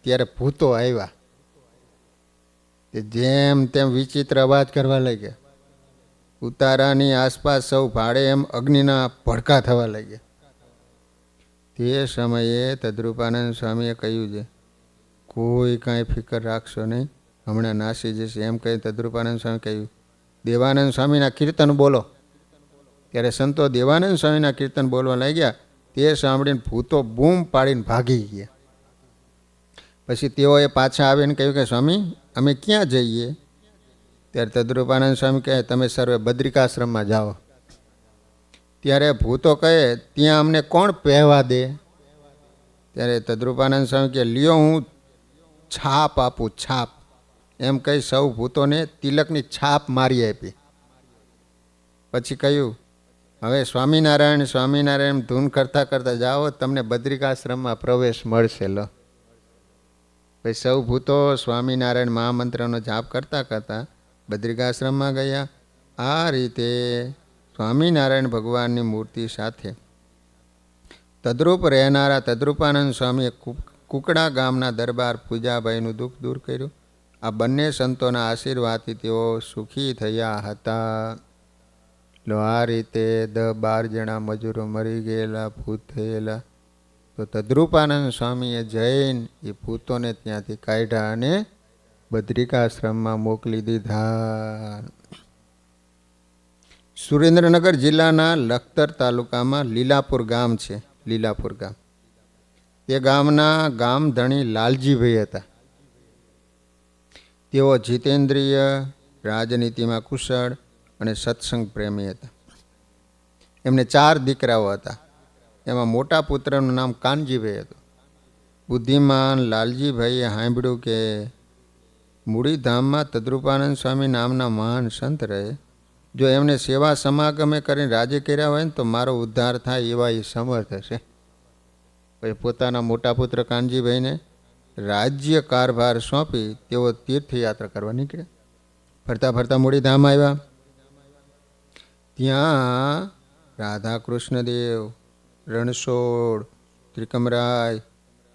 ત્યારે ભૂતો આવ્યા. જેમ તેમ વિચિત્ર અવાજ કરવા લાગ્યા. ઉતારાની આસપાસ સૌ ભાડે એમ અગ્નિના ભડકા થવા લાગ્યા. તે સમયે તદ્રુપાનંદ સ્વામીએ કહ્યું છે કોઈ કાંઈ ફિકર રાખશો નહીં, હમણાં નાસી જશે એમ કહી તદ્રુપાનંદ સ્વામી કહ્યું દેવાનંદ સ્વામીના કીર્તન બોલો. ત્યારે સંતો દેવાનંદ સ્વામીના કીર્તન બોલવા લાગ્યા. તે સાંભળીને ભૂતો બૂમ પાડીને ભાગી ગયા. પછી તેઓએ પાછા આવીને કહ્યું કે સ્વામી અમે ક્યાં જઈએ? ત્યારે તદ્રુપાનંદ સ્વામી કહે તમે સર્વે બદ્રિકાશ્રમમાં જાઓ. ત્યારે ભૂતો કહે ત્યાં અમને કોણ પહેવા દે? ત્યારે તદ્રુપાનંદ સ્વામી કહે, લ્યો હું છાપ આપું, છાપ. એમ કહી સૌ ભૂતોને તિલકની છાપ મારી આપી. પછી કહ્યું, હવે સ્વામિનારાયણ સ્વામિનારાયણ ધૂન કરતાં કરતાં જાઓ, તમને બદ્રિકાશ્રમમાં પ્રવેશ મળશે. લો, પછી સૌ ભૂતો સ્વામિનારાયણ મહામંત્રનો જાપ કરતાં કરતાં બદ્રિકાશ્રમમાં ગયા. આ રીતે સ્વામિનારાયણ ભગવાનની મૂર્તિ સાથે તદ્રુપ રહેનારા તદ્રુપાનંદ સ્વામીએ કુકડા ગામના દરબાર પૂજાભાઈનું દુઃખ દૂર કર્યું. આ બંને સંતોના આશીર્વાદથી તેઓ સુખી થયા હતા. આ રીતે 10-12 જણા મજૂરો મરી ગયેલા, ભૂત થયેલા. તો તદ્રુપાનંદ સ્વામીએ જૈન એ ભૂતોને ત્યાંથી કાઢ્યા અને બદ્રિકાશ્રમમાં મોકલી દીધા. સુરેન્દ્રનગર જિલ્લાના લખતર તાલુકામાં લીલાપુર ગામ છે. લીલાપુર ગામ, તે ગામના ગામધણી લાલજીભાઈ હતા. તેઓ જીતેન્દ્રિય, રાજનીતિમાં કુશળ અને સત્સંગ પ્રેમી હતા. એમને 4 દીકરાઓ હતા. એમાં મોટા પુત્રનું નામ કાનજીભાઈ હતું. બુદ્ધિમાન લાલજીભાઈએ સાંભળ્યું કે મૂળીધામમાં તદ્રુપાનંદ સ્વામી નામના મહાન સંત રહે. જો એમને સેવા સમાગમે કરીને રાજ્ય કર્યા હોય ને તો મારો ઉદ્ધાર થાય એવા એ સમર્થ હશે. પછી પોતાના મોટા પુત્ર કાનજીભાઈને રાજ્ય કારભાર સોંપી તેઓ તીર્થયાત્રા કરવા નીકળ્યા. ફરતા ફરતા મૂળીધામ આવ્યા. ત્યાં રાધા કૃષ્ણદેવ, રણછોડ, ત્રિકમરાય,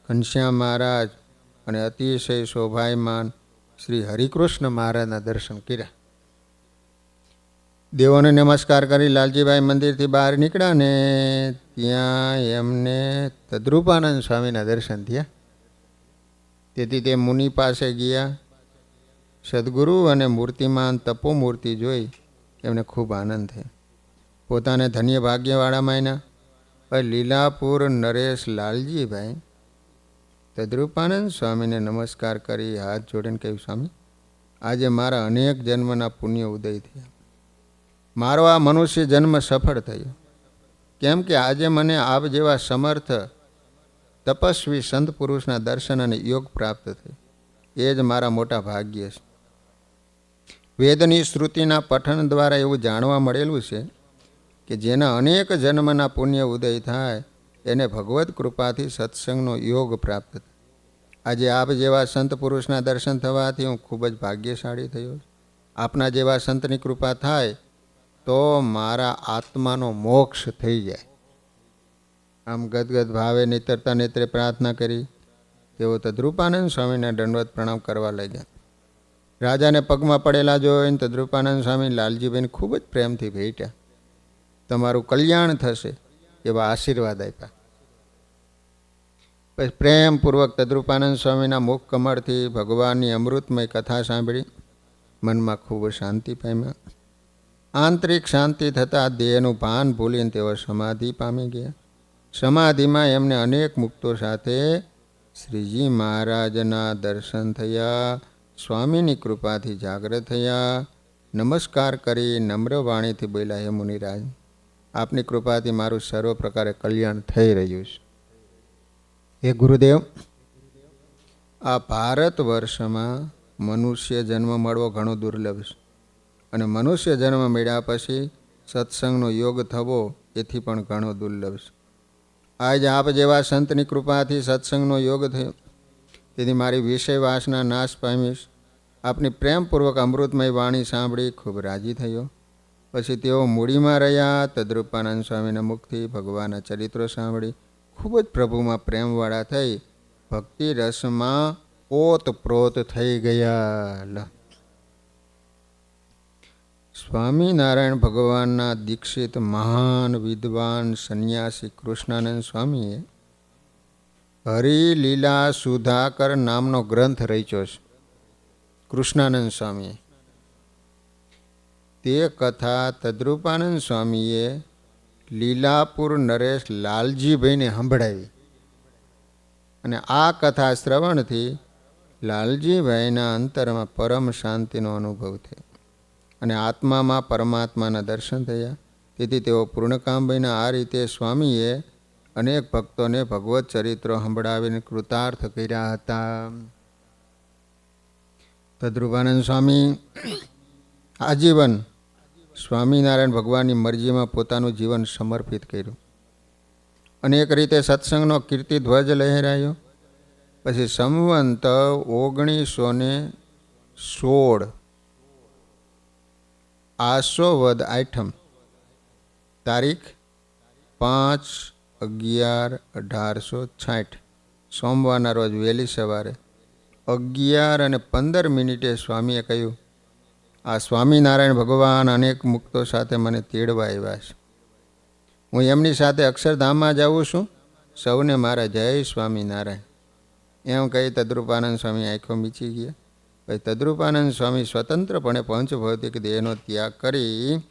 ઘનશ્યામ મહારાજ અને અતિશય શોભાયમાન શ્રી હરિકૃષ્ણ મહારાજના દર્શન કર્યા. દેવોને નમસ્કાર કરી લાલજીભાઈ મંદિરથી બહાર નીકળ્યા ને ત્યાં એમને તદ્રુપાનંદ સ્વામીના દર્શન થયા. તેથી તે મુનિ પાસે ગયા. સદગુરુ અને મૂર્તિમાન તપોમૂર્તિ જોઈ એમને ખૂબ આનંદ થયો. પોતાને ધન્ય ભાગ્યવાળા માન્યા. લીલાપુર નરેશ લાલજીભાઈ તદ્રુપાનંદ સ્વામીને નમસ્કાર કરી હાથ જોડીને કહ્યું, સ્વામી, આજે મારા અનેક જન્મના પુણ્ય ઉદય થયા. મારો આ મનુષ્ય જન્મ સફળ થયો. કેમ કે આજે મને આપ જેવા સમર્થ તપસ્વી સંત પુરુષના દર્શન અને યોગ પ્રાપ્ત થયો. એ જ મારા મોટા ભાગ્ય છે. વેદની શ્રુતિના પઠન દ્વારા એવું જાણવા મળેલું છે કે જેના અનેક જન્મના પુણ્ય ઉદય થાય એને ભગવત કૃપાથી સત્સંગનો યોગ પ્રાપ્ત થાય. આજે આપ જેવા સંત પુરુષના દર્શન થવાથી હું ખૂબ જ ભાગ્યશાળી થયો. આપના જેવા સંતની કૃપા થાય તો મારા આત્માનો મોક્ષ થઈ જાય. આમ ગદગદ ભાવે નિતરતા નેત્રે પ્રાર્થના કરી તેઓ તદ્રુપાનંદ સ્વામીને દંડવત પ્રણામ કરવા લાગ્યા. રાજાને પગમાં પડેલા જોઈને તદ્રુપાનંદ સ્વામી લાલજીભાઈને ખૂબ જ પ્રેમથી ભેટ્યા. તમારું કલ્યાણ થશે એવા આશીર્વાદ આપ્યા. પછી પ્રેમપૂર્વક તદ્રુપાનંદ સ્વામીના મુખ કમળથી ભગવાનની અમૃતમય કથા સાંભળી મનમાં ખૂબ શાંતિ પામ્યા. આંતરિક શાંતિ થતાં દેહનું ભાન ભૂલીને તેઓ સમાધિ પામી ગયા. સમાધિમાં એમને અનેક મુક્તો સાથે શ્રીજી મહારાજના દર્શન થયા. સ્વામીની કૃપાથી જાગૃત થયા. નમસ્કાર કરી નમ્ર વાણીથી બોલ્યા, હે મુનિરાજ, આપની કૃપાથી મારું સર્વ પ્રકારે કલ્યાણ થઈ રહ્યું છે. હે ગુરુદેવ, આ ભારત વર્ષમાં મનુષ્ય જન્મ મળવો ઘણો દુર્લભ છે અને મનુષ્ય જન્મ મળ્યા પછી સત્સંગનો યોગ થવો એથી પણ ઘણો દુર્લભ છે. આજ આપ જેવા સંતની કૃપાથી સત્સંગનો યોગ થયો. તેથી મારી વિષય વાસના નાશ પામીશ. આપની પ્રેમપૂર્વક અમૃતમય વાણી સાંભળી ખૂબ રાજી થયો. પછી તેઓ મૂડીમાં રહ્યા. તદ્રુપાનંદ સ્વામીના મુખથી ભગવાનના ચરિત્રો સાંભળી ખૂબ જ પ્રભુમાં પ્રેમવાળા થઈ ભક્તિ રસમાં ઓતપ્રોત થઈ ગયા. સ્વામિનારાયણ ભગવાનના દીક્ષિત મહાન વિદ્વાન સંન્યાસી કૃષ્ણાનંદ સ્વામીએ હરિલીલા સુધાકર નામનો ગ્રંથ રચ્યો છે. કૃષ્ણાનંદ સ્વામીએ તે કથા તદ્રુપાનંદ સ્વામીએ લીલાપુર નરેશ લાલજીભાઈને સંભળાવી અને આ કથા શ્રવણથી લાલજીભાઈના અંતરમાં પરમ શાંતિનો અનુભવ થયો અને આત્મામાં પરમાત્માના દર્શન થયા. તેથી તેઓ પૂર્ણકામ બન્યા. આ રીતે સ્વામીએ અનેક ભક્તોને ભગવત ચરિત્રો સંભળાવીને કૃતાર્થ કર્યા હતા. તદ્રૂપાનંદ સ્વામી આજીવન સ્વામિનારાયણ ભગવાનની મરજીમાં પોતાનું જીવન સમર્પિત કર્યું. અનેક રીતે સત્સંગનો કીર્તિ ધ્વજ લહેરાયો. પછી સંવંત 1916 આસો વદ આઠમ તારીખ 5/11/1860 સોમવારના રોજ વહેલી સવારે 11:15 સ્વામીએ કહ્યું, આ સ્વામિનારાયણ ભગવાન અનેક મુક્તો સાથે મને તેડવા આવ્યા છે. હું એમની સાથે અક્ષરધામમાં જાઉં છું. સૌને મારા જય સ્વામિનારાયણ. એમ કહી તદ્રૂપાનંદ સ્વામી આંખો મીચી ગયા. પછી તદ્રૂપાનંદ સ્વામી સ્વતંત્રપણે પંચભૌતિક દેહનો ત્યાગ કરી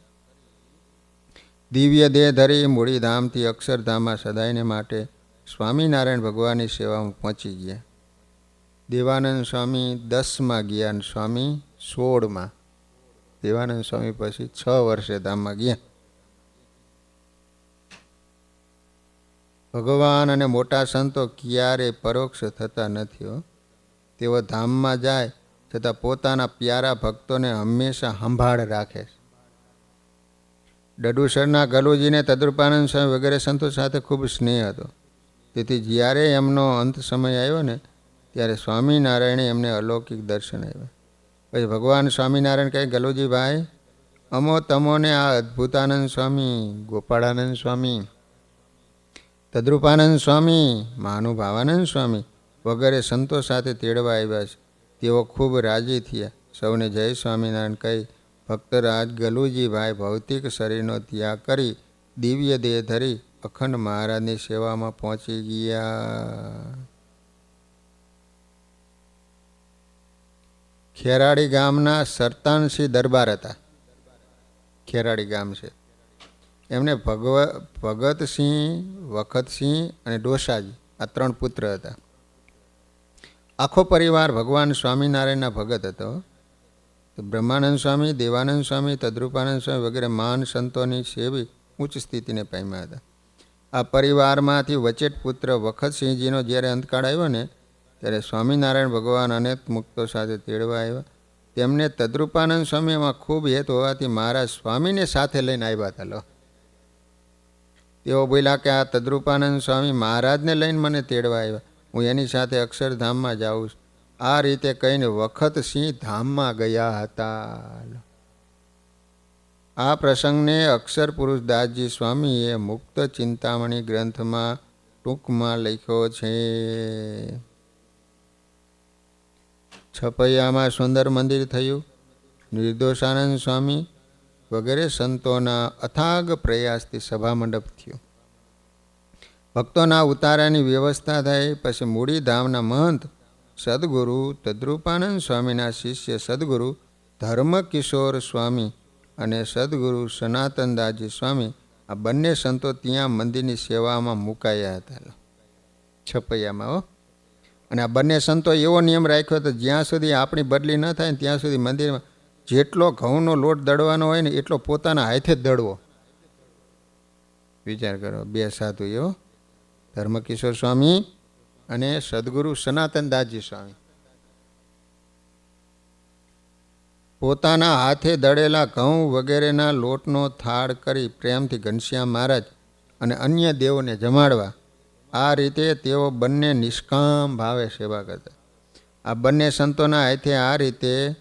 દિવ્ય દેહ ધરી મૂળીધામથી અક્ષરધામમાં સદાયને માટે સ્વામિનારાયણ ભગવાનની સેવામાં પહોંચી ગયા. દેવાનંદ સ્વામી 10માં ગયા અને સ્વામી 16માં. દેવાનંદ સ્વામી પછી 6 વર્ષે ધામમાં ગયા. ભગવાન અને મોટા સંતો ક્યારેય પરોક્ષ થતા નથી. તેઓ ધામમાં જાય છતાં પોતાના પ્યારા ભક્તોને હંમેશા સંભાળ રાખે છે. ડડુસરના ગલુજીને તદ્રૂપાનંદ સ્વામી વગેરે સંતો સાથે ખૂબ સ્નેહ હતો. તેથી જ્યારે એમનો અંત સમય આવ્યો ને ત્યારે સ્વામિનારાયણે એમને અલૌકિક દર્શન આપ્યા. પછી ભગવાન સ્વામિનારાયણ કહે, ગલુજીભાઈ, અમો તમોને આ અદ્ભુતાનંદ સ્વામી, ગોપાળાનંદ સ્વામી, તદ્રૂપાનંદ સ્વામી, મહાનુભાવાનંદ સ્વામી વગેરે સંતો સાથે તેડવા આવ્યા છે. તેઓ ખૂબ રાજી થયા. સૌને જય સ્વામિનારાયણ કહી ભક્તરાજ ગલુજીભાઈ ભૌતિક શરીરનો ત્યાગ કરી દિવ્ય દેહ ધરી અખંડ મહારાજની સેવામાં પહોંચી ગયા. ખેરાડી ગામના સરતાનસિંહ દરબાર હતા. ખેરાડી ગામ છે. એમને ભગતસિંહ, વખતસિંહ અને ડોસાજી આ 3 પુત્ર હતા. આખો પરિવાર ભગવાન સ્વામિનારાયણના ભગત હતો. બ્રહ્માનંદ સ્વામી, દેવાનંદ સ્વામી, તદ્રૂપાનંદ સ્વામી વગેરે મહાન સંતોની સેવી ઉચ્ચ સ્થિતિને પામ્યા હતા. આ પરિવારમાંથી વચેટ પુત્ર વખતસિંહજીનો જ્યારે અંતકાળ આવ્યો ને ત્યારે સ્વામિનારાયણ ભગવાન અનેક મુક્તો સાથે તેડવા આવ્યા. તેમને તદ્રૂપાનંદ સ્વામીમાં ખૂબ હેત હોવાથી મહારાજ સ્વામીને સાથે લઈને આવ્યા હતા. તેઓ બોલ્યા કે આ તદ્રૂપાનંદ સ્વામી મહારાજને લઈને મને તેડવા આવ્યા, હું એની સાથે અક્ષરધામમાં જાઉં છું. આ રીતે કહીને વખતસિંહ ધામમાં ગયા હતા. આ પ્રસંગને અક્ષર પુરુષ દાસજી સ્વામીએ મુક્ત ચિંતામણી ગ્રંથમાં ટૂંકમાં લખ્યો છે. છપૈયામાં સુંદર મંદિર થયું. નિર્દોષાનંદ સ્વામી વગેરે સંતોના અથાગ પ્રયાસથી સભામંડપ થયો. ભક્તોના ઉતારાની વ્યવસ્થા થઈ. પછી મૂળીધામના મહંત સદગુરુ તદ્રૂપાનંદ સ્વામીના શિષ્ય સદગુરુ ધર્મકિશોર સ્વામી અને સદગુરુ સનાતનદાસજી સ્વામી આ બંને સંતો ત્યાં મંદિરની સેવામાં મુકાયા હતા. છપૈયામાં અને આ બંને સંતો એવો નિયમ રાખ્યો હતો, જ્યાં સુધી આપણી બદલી ન થાય ને ત્યાં સુધી મંદિરમાં જેટલો ઘઉંનો લોટ દળવાનો હોય ને એટલો પોતાના હાથે જ દળવો. વિચાર કરો, 2 સાધુ એવો ધર્મકિશોર સ્વામી અને સદગુરુ સનાતનદાસજી સ્વામી પોતાના હાથે દળેલા ઘઉં વગેરેના લોટનો થાળ કરી પ્રેમથી ઘનશ્યામ મહારાજ અને અન્ય દેવોને જમાડવા. આ રીતે તેઓ બંને નિષ્કામ ભાવે સેવા કરતા. આ બંને સંતોના હાથે આ રીતે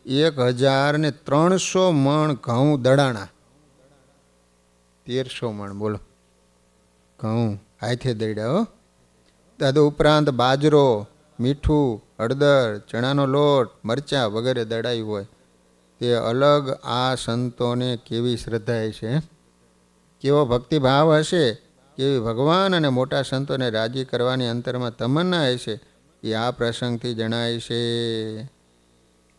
1300 મણ ઘઉં દળાણા. 1300 મણ બોલો ઘઉં હાથે દળ્યા. તદ ઉપરાંત બાજરો, મીઠું, હળદર, ચણાનો લોટ, મરચાં વગેરે દળાયું હોય. તે અલગ આ સંતોને કેવી શ્રદ્ધા હશે, કેવો ભક્તિભાવ હશે, કેવી ભગવાન અને મોટા સંતોને રાજી કરવાની અંતરમાં તમન્ના હશે, એ આ પ્રસંગથી જણાય છે.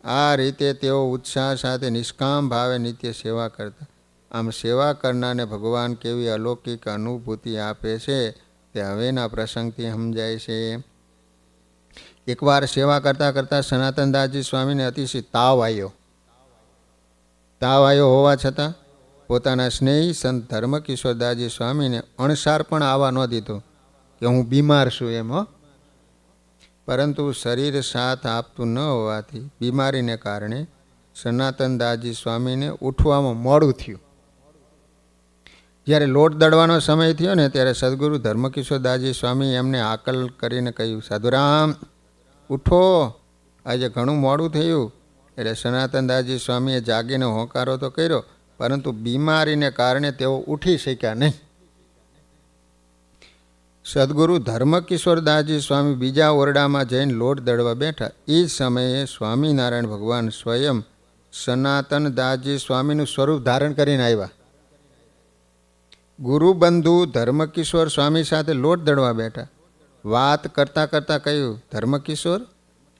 આ રીતે તેઓ ઉત્સાહ સાથે નિષ્કામ ભાવે નિત્ય સેવા કરતા. આમ સેવા કરનારને ભગવાન કેવી અલૌકિક અનુભૂતિ આપે છે તે હવેના પ્રસંગથી સમજાય છે. એકવાર સેવા કરતાં કરતાં સનાતનદાસજી સ્વામીને અતિશય તાવ આવ્યો. તાવ આવ્યો હોવા છતાં પોતાના સ્નેહી સંત ધર્મકિશોરદાસજી સ્વામીને અણસાર પણ આવવા ન દીધો કે હું બીમાર છું એમ. પરંતુ શરીર સાથ આપતું ન હોવાથી બીમારીને કારણે સનાતનદાસજી સ્વામીને ઉઠવામાં મોડું થયું. જ્યારે લોટ દળવાનો સમય થયો ને ત્યારે સદગુરુ ધર્મકિશોરદાસજી સ્વામી એમને આકલ કરીને કહ્યું, સાધુરામ ઉઠો, આજે ઘણું મોડું થયું. એટલે સનાતનદાસજી સ્વામીએ જાગીને હોંકારો તો કર્યો, પરંતુ બીમારીને કારણે તેઓ ઉઠી શક્યા નહીં. સદગુરુ ધર્મકિશોરદાસજી સ્વામી બીજા ઓરડામાં જઈને લોટ દળવા બેઠા. એ સમયે સ્વામિનારાયણ ભગવાન સ્વયં સનાતનદાસજી સ્વામીનું સ્વરૂપ ધારણ કરીને આવ્યા. ગુરુબંધુ ધર્મકિશોર સ્વામી સાથે લોટ દળવા બેઠા. વાત કરતાં કરતાં કહ્યું, ધર્મકિશોર,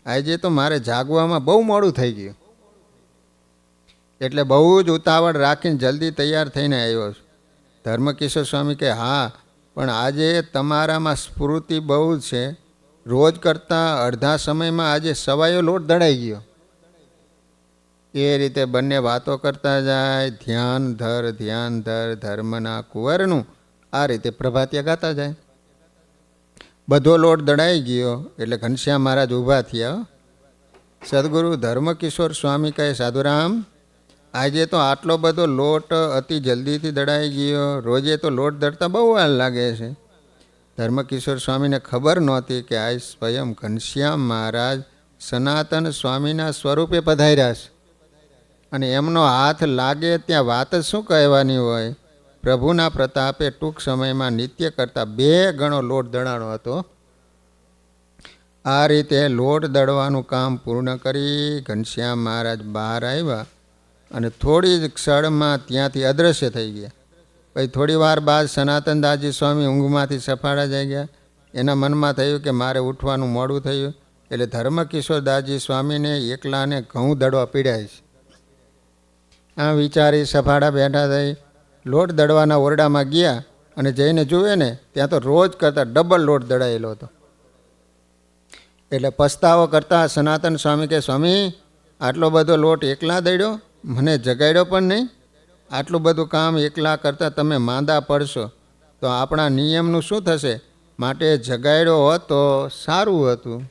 આજે તો મારે જાગવામાં બહુ મોડું થઈ ગયું, એટલે બહુ જ ઉતાવળ રાખીને જલ્દી તૈયાર થઈને આવ્યો છું. ધર્મકિશોર સ્વામી કહે, હા, પણ આજે તમારામાં સ્ફૂર્તિ બહુ જ છે. રોજ કરતાં અડધા સમયમાં આજે સવાયો લોટ દળાઈ ગયો. એ રીતે બંને વાતો કરતા જાય. ધ્યાન ધર ધર્મના કુંવરનું, આ રીતે પ્રભાતિયા ગાતા જાય. બધો લોટ દળાઈ ગયો એટલે ઘનશ્યામ મહારાજ ઊભા થયા. સદગુરુ ધર્મકિશોર સ્વામી કહે, સાધુરામ, આજે તો આટલો બધો લોટ અતિ જલ્દીથી દળાઈ ગયો. રોજે તો લોટ દળતા બહુ વાર લાગે છે. ધર્મકિશોર સ્વામીને ખબર નહોતી કે આ સ્વયં ઘનશ્યામ મહારાજ સનાતન સ્વામીના સ્વરૂપે પધાર્યા છે, અને એમનો હાથ લાગે ત્યાં વાત જ શું કહેવાની હોય. પ્રભુના પ્રતાપે ટૂંક સમયમાં નિત્ય કરતાં 2 ગણો લોટ દળાણો હતો. આ રીતે લોટ દળવાનું કામ પૂર્ણ કરી ઘનશ્યામ મહારાજ બહાર આવ્યા અને થોડી જ ક્ષણમાં ત્યાંથી અદૃશ્ય થઈ ગયા. પછી થોડી વાર બાદ સનાતનદાસજી સ્વામી ઊંઘમાંથી સફાળા જઈ ગયા. એના મનમાં થયું કે મારે ઉઠવાનું મોડું થયું, એટલે ધર્મકિશોરદાસજી સ્વામીને એકલાને ઘઉં દળવા પીડ્યા છે. આ વિચારી સફાળા બેઠા થઈ લોટ દળવાના ઓરડામાં ગયા અને જઈને જુએ ને ત્યાં તો રોજ કરતાં ડબલ લોટ દળાયેલો હતો. એટલે પસ્તાવો કરતા સનાતન સ્વામી કે, સ્વામી, આટલો બધો લોટ એકલા દળ્યો, મને જગાડ્યો પણ નહીં. આટલું બધું કામ એકલા કરતાં તમે માંદા પડશો તો આપણા નિયમનું શું થશે? માટે જગાડ્યો હોત તો સારું હતું.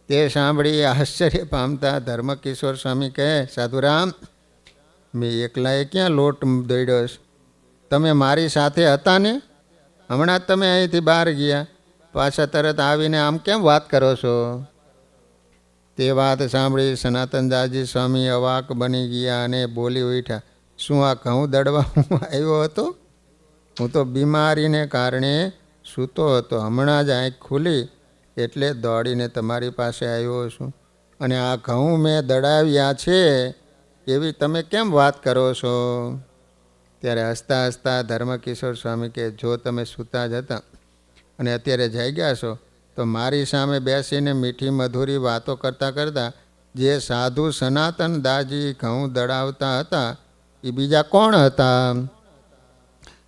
તે સાંભળી આશ્ચર્ય પામતા ધર્મકિશોર સ્વામી કહે, સાધુરામ, મેં એકલાએ ક્યાં લોટ દળ્યો છે? તમે મારી સાથે હતા ને? હમણાં જ તમે અહીંથી બહાર ગયા, પાછા તરત આવીને આમ કેમ વાત કરો છો? તે વાત સાંભળી સનાતનદાસજી સ્વામી અવાક બની ગયા અને બોલી ઉઠ્યા, શું આ ઘઉં દળવા હું આવ્યો હતો? હું તો બીમારીને કારણે સૂતો હતો. હમણાં જ આંખ ખુલી એટલે દોડીને તમારી પાસે આવ્યો છું, અને આ ઘઉં મેં દળાવ્યા છે એવી તમે કેમ વાત કરો છો? ત્યારે હસતા હસતા ધર્મકિશોર સ્વામી કે, જો તમે સૂતા જ હતા અને અત્યારે જાગ્યા છો તો મારી સામે બેસીને મીઠી મધુરી વાતો કરતાં કરતાં જે સાધુ સનાતનદાસજી ઘઉં દળાવતા હતા એ બીજા કોણ હતા?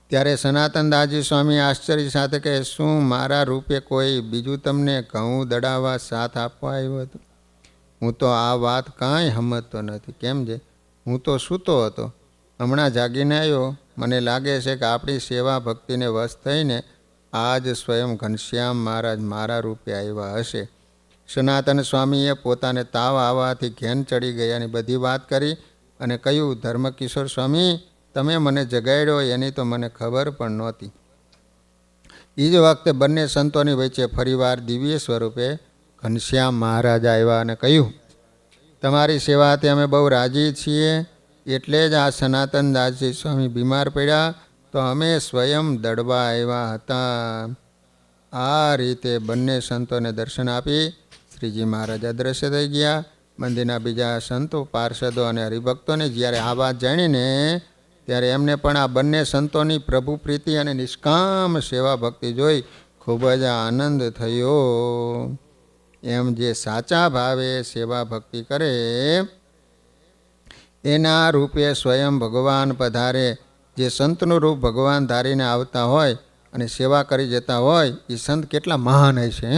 ત્યારે સનાતનદાસજી સ્વામી આશ્ચર્ય સાથે કહે, શું મારા રૂપે કોઈ બીજું તમને ઘઉં દળાવવા સાથ આપવા આવ્યું હતું? હું તો આ વાત કાંઈ સમજતો નથી. કેમ છે? હું તો સૂતો હતો, હમણાં જાગીને આવ્યો. મને લાગે છે કે આપણી સેવા ભક્તિને વશ થઈને આજ સ્વયં ઘનશ્યામ મહારાજ મારા રૂપે આવ્યા હશે. સનાતન સ્વામીએ પોતાને તાવ આવવાથી ઘેન ચડી ગયાની બધી વાત કરી અને કહ્યું, ધર્મકિશોર સ્વામી, તમે મને જગાડ્યો એની તો મને ખબર પણ નહોતી. એ જ વખતે બંને સંતોની વચ્ચે ફરીવાર દિવ્ય સ્વરૂપે ઘનશ્યામ મહારાજ આવ્યા અને કહ્યું, તમારી સેવાથી અમે બહુ રાજી છીએ. એટલે જ આ સનાતનદાસજી સ્વામી બીમાર પડ્યા તો અમે સ્વયં દળવા આવ્યા હતા. આ રીતે બંને સંતોને દર્શન આપી શ્રીજી મહારાજ અદૃશ્ય થઈ ગયા. મંદિરના બીજા સંતો, પાર્ષદો અને હરિભક્તોને જ્યારે આ વાત જાણીને ત્યારે એમને પણ આ બંને સંતોની પ્રભુ પ્રીતિ અને નિષ્કામ સેવા ભક્તિ જોઈ ખૂબ જ આનંદ થયો. એમ જે સાચા ભાવે સેવા ભક્તિ કરે એના રૂપે સ્વયં ભગવાન પધારે. જે સંતનું રૂપ ભગવાન ધારીને આવતા હોય અને સેવા કરી જતા હોય એ સંત કેટલા મહાન હશે.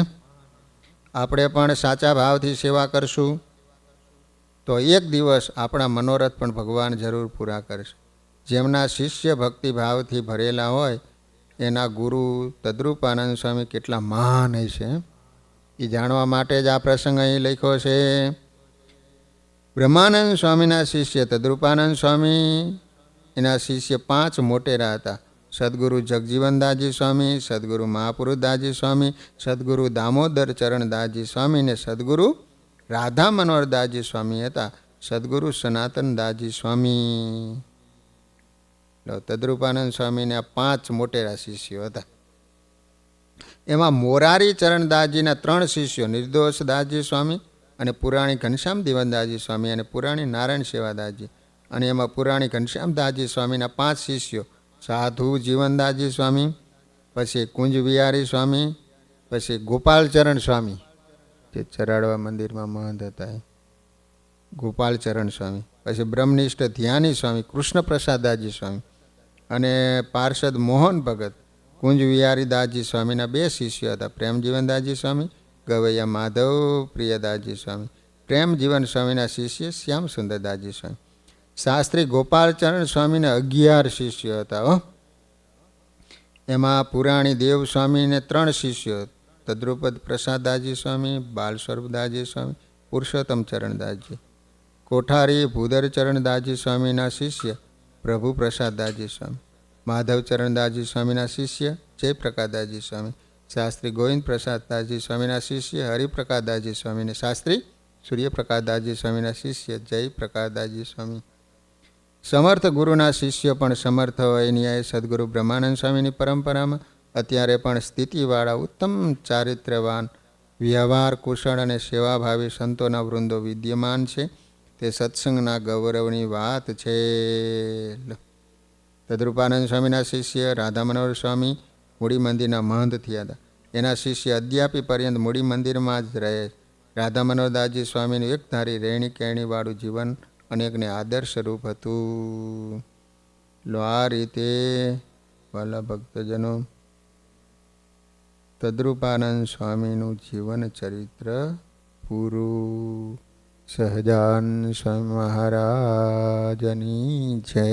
આપણે પણ સાચા ભાવથી સેવા કરશું તો એક દિવસ આપણા મનોરથ પણ ભગવાન જરૂર પૂરા કરશે. જેમના શિષ્ય ભક્તિભાવથી ભરેલા હોય એના ગુરુ તદ્રુપાનંદ સ્વામી કેટલા મહાન હશે એ જાણવા માટે જ આ પ્રસંગ અહીં લખ્યો છે. બ્રહ્માનંદ સ્વામીના શિષ્ય તદ્રુપાનંદ સ્વામી, એના શિષ્ય 5 મોટેરા હતા. સદગુરુ જગજીવનદાસજી સ્વામી, સદગુરુ મહાપુરુષદાસજી સ્વામી, સદગુરુ દામોદર ચરણદાસજી સ્વામી ને સદગુરુ રાધા મનોહરદાસજી સ્વામી હતા. સદગુરુ સનાતનદાસજી સ્વામી. તદ્રુપાનંદ સ્વામીને આ 5 મોટેરા શિષ્યો હતા. એમાં મોરારી ચરણદાસજીના 3 શિષ્યો નિર્દોષદાસજી સ્વામી અને પુરાણી ઘનશ્યામ દેવનદાસજી સ્વામી અને પુરાણી નારાયણ સેવાદાસજી, અને એમાં પુરાણી ઘનશ્યામદાસજી સ્વામીના 5 શિષ્યો સાધુ જીવનદાસજી સ્વામી, પછી કુંજ વિહારી સ્વામી, પછી ગોપાલચરણ સ્વામી જે ચરાડવા મંદિરમાં મહંત હતા, ગોપાલચરણ સ્વામી, પછી બ્રહ્મનિષ્ઠ ધ્યાની સ્વામી કૃષ્ણપ્રસાદદાસજી સ્વામી, અને પાર્ષદ મોહન ભગત કુંજ વિહારી દાસજી સ્વામીના 2 શિષ્યો હતા, પ્રેમજીવનદાસજી સ્વામી, ગવૈયા માધવ પ્રિયદાસજી સ્વામી. પ્રેમજીવન સ્વામીના શિષ્ય શ્યામ સુંદરદાસજી સ્વામી. શાસ્ત્રી ગોપાલચરણ સ્વામીને 11 શિષ્યો હતા. એમાં પુરાણી દેવ સ્વામીને 3 શિષ્યો તદ્રુપદ પ્રસાદદાસજી સ્વામી, બાલ સ્વરૂપદાસજી સ્વામી, પુરુષોત્તમ ચરણદાસજી. કોઠારી ભૂધર ચરણદાસજી સ્વામીના શિષ્ય પ્રભુ પ્રસાદદાસજી સ્વામી. માધવ ચરણદાસજી સ્વામીના શિષ્ય જયપ્રકાશદાસજી સ્વામી. શાસ્ત્રી ગોવિંદ પ્રસાદદાસજી સ્વામીના શિષ્ય હરિપ્રકાશદાસજી સ્વામી અને શાસ્ત્રી સૂર્યપ્રકાશદાસજી સ્વામીના શિષ્ય જયપ્રકાશદાસજી સ્વામી. સમર્થ ગુરુના શિષ્યો પણ સમર્થ હોય એની આ સદગુરુ બ્રહ્માનંદ સ્વામીની પરંપરામાં અત્યારે પણ સ્થિતિવાળા ઉત્તમ ચારિત્ર્યવાન વ્યવહાર કુશળ અને સેવાભાવી સંતોના વૃંદો વિદ્યમાન છે. તે સત્સંગના ગૌરવની વાત છે. તદ્રુપાનંદ સ્વામીના શિષ્ય રાધા મનોહર સ્વામી મૂડી મંદિરના મહંત થયા હતા. એના શિષ્ય અદ્યાપી પર્યંત મૂડી મંદિરમાં જ રહે. રાધા મનોહરદાસજી સ્વામીનું એકધારી રહેણી કહેણીવાળું જીવન અનેકને આદર્શરૂપ હતું. આ રીતે વાલા ભક્તજનો તદ્રુપાનંદ સ્વામીનું જીવન ચરિત્ર પૂરું. સહજાન સ્વામી મહારાજની જય.